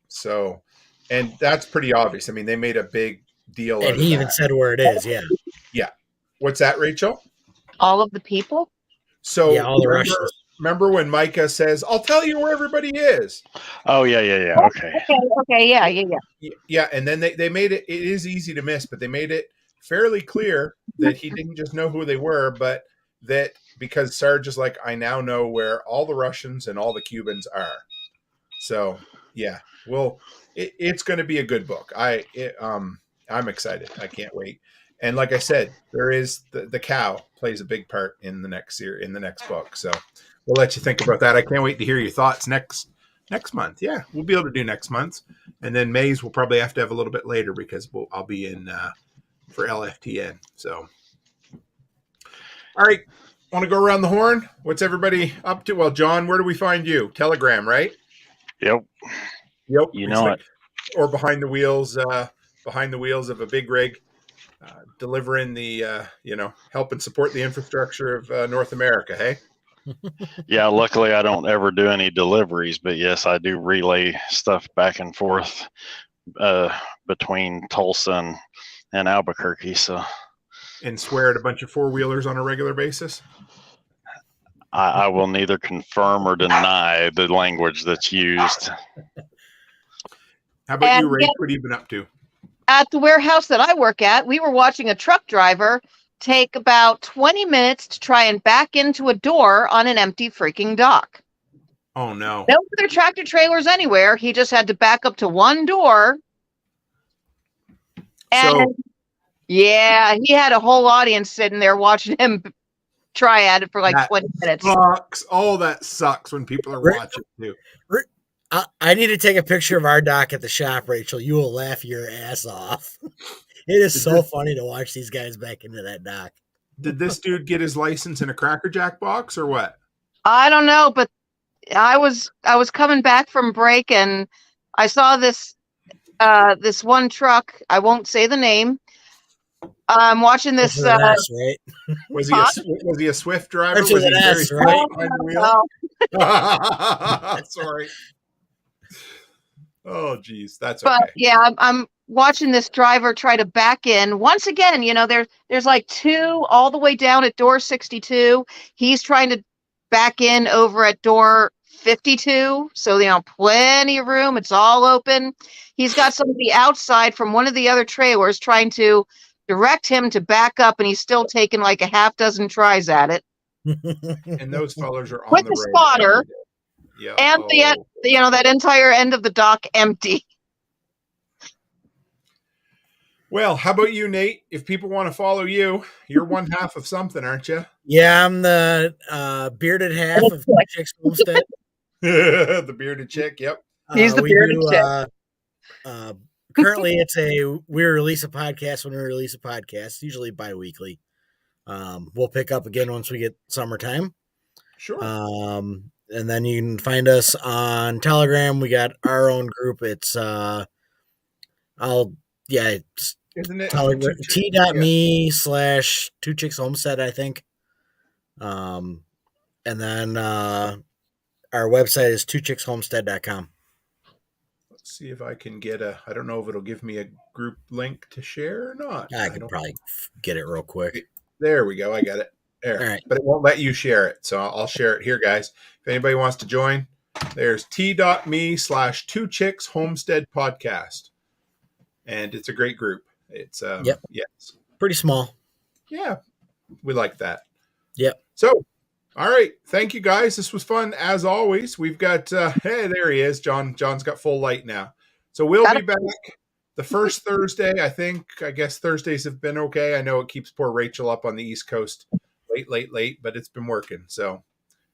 So, and that's pretty obvious. I mean, they made a big deal out And of he that. even said where it is. Yeah. Yeah. What's that, Rachel? All of the people? So Yeah, all the Russians. Remember when Micah says, I'll tell you where everybody is? Oh, yeah. Okay. Okay, yeah. Yeah, and then they made it is easy to miss, but they made it fairly clear that he didn't just know who they were, but that because Sarge is like, I now know where all the Russians and all the Cubans are. So, yeah. Well, it's going to be a good book. I'm excited. I can't wait. And like I said, there is the cow plays a big part in the next book. So we'll let you think about that. I can't wait to hear your thoughts next month. Yeah, we'll be able to do next month, and then May's we'll probably have to have a little bit later because I'll be in for LFTN. So, all right, want to go around the horn? What's everybody up to? Well, John, where do we find you? Telegram, right? Yep. You know it. Or behind the wheels of a big rig, delivering the help and support the infrastructure of North America. Hey. Yeah, luckily I don't ever do any deliveries, but yes, I do relay stuff back and forth between Tulsa and Albuquerque. So, and swear at a bunch of four-wheelers on a regular basis. I will neither confirm or deny the language that's used. How about you, Ray? What have you been up to? At the warehouse that I work at, we were watching a truck driver take about 20 minutes to try and back into a door on an empty freaking dock. Oh, no. No other tractor trailers anywhere. He just had to back up to one door. And yeah, he had a whole audience sitting there watching him try at it for like 20 minutes. Sucks. Oh, that sucks when people are watching too. I need to take a picture of our dock at the shop, Rachel. You will laugh your ass off. It is so funny to watch these guys back into that dock. Did this dude get his license in a Cracker Jack box or what? I don't know, but I was coming back from break and I saw this one truck. I won't say the name. I'm watching this. Right? Was he a Swift driver? Was he very right? behind the wheel? Sorry. Oh, geez, that's okay. But yeah, I'm watching this driver try to back in. Once again, there's like two all the way down at door 62. He's trying to back in over at door 52. So, plenty of room. It's all open. He's got somebody outside from one of the other trailers trying to direct him to back up, and he's still taking like a half dozen tries at it. And those fellers are on with the the spotter. Yeah. And that entire end of the dock empty. Well, how about you, Nate? If people want to follow you, you're one half of something, aren't you? Yeah, I'm the bearded half of Chick's Homestead. The bearded chick, yep. He's the bearded chick. Currently, we release a podcast when we release a podcast, usually bi-weekly. We'll pick up again once we get summertime. Sure. And then you can find us on Telegram. We got our own group. It's Isn't it Telegram, t.me/2chickshomestead, I think. And then our website is 2chickshomestead.com. Let's see if I can get I don't know if it'll give me a group link to share or not. I can probably get it real quick. There we go. I got it. There. All right. But it won't let you share it. So I'll share it here, guys. If anybody wants to join, there's t.me/2chickshomestead podcast. And it's a great group. It's Yep. Yes. Pretty small. yeah, we like that. Yep. So, all right. Thank you, guys. This was fun as always. We've got hey, there he is. John's got full light now. So we'll be back the first Thursday. I guess Thursdays have been okay. I know it keeps poor Rachel up on the East Coast late, but it's been working. So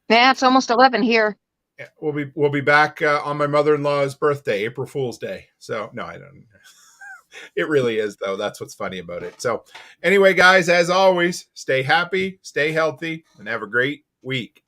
yeah, it's almost 11 here. Yeah, we'll be back on my mother-in-law's birthday, April Fool's Day. So no, I don't. It really is, though. That's what's funny about it. So anyway, guys, as always, stay happy, stay healthy, and have a great week.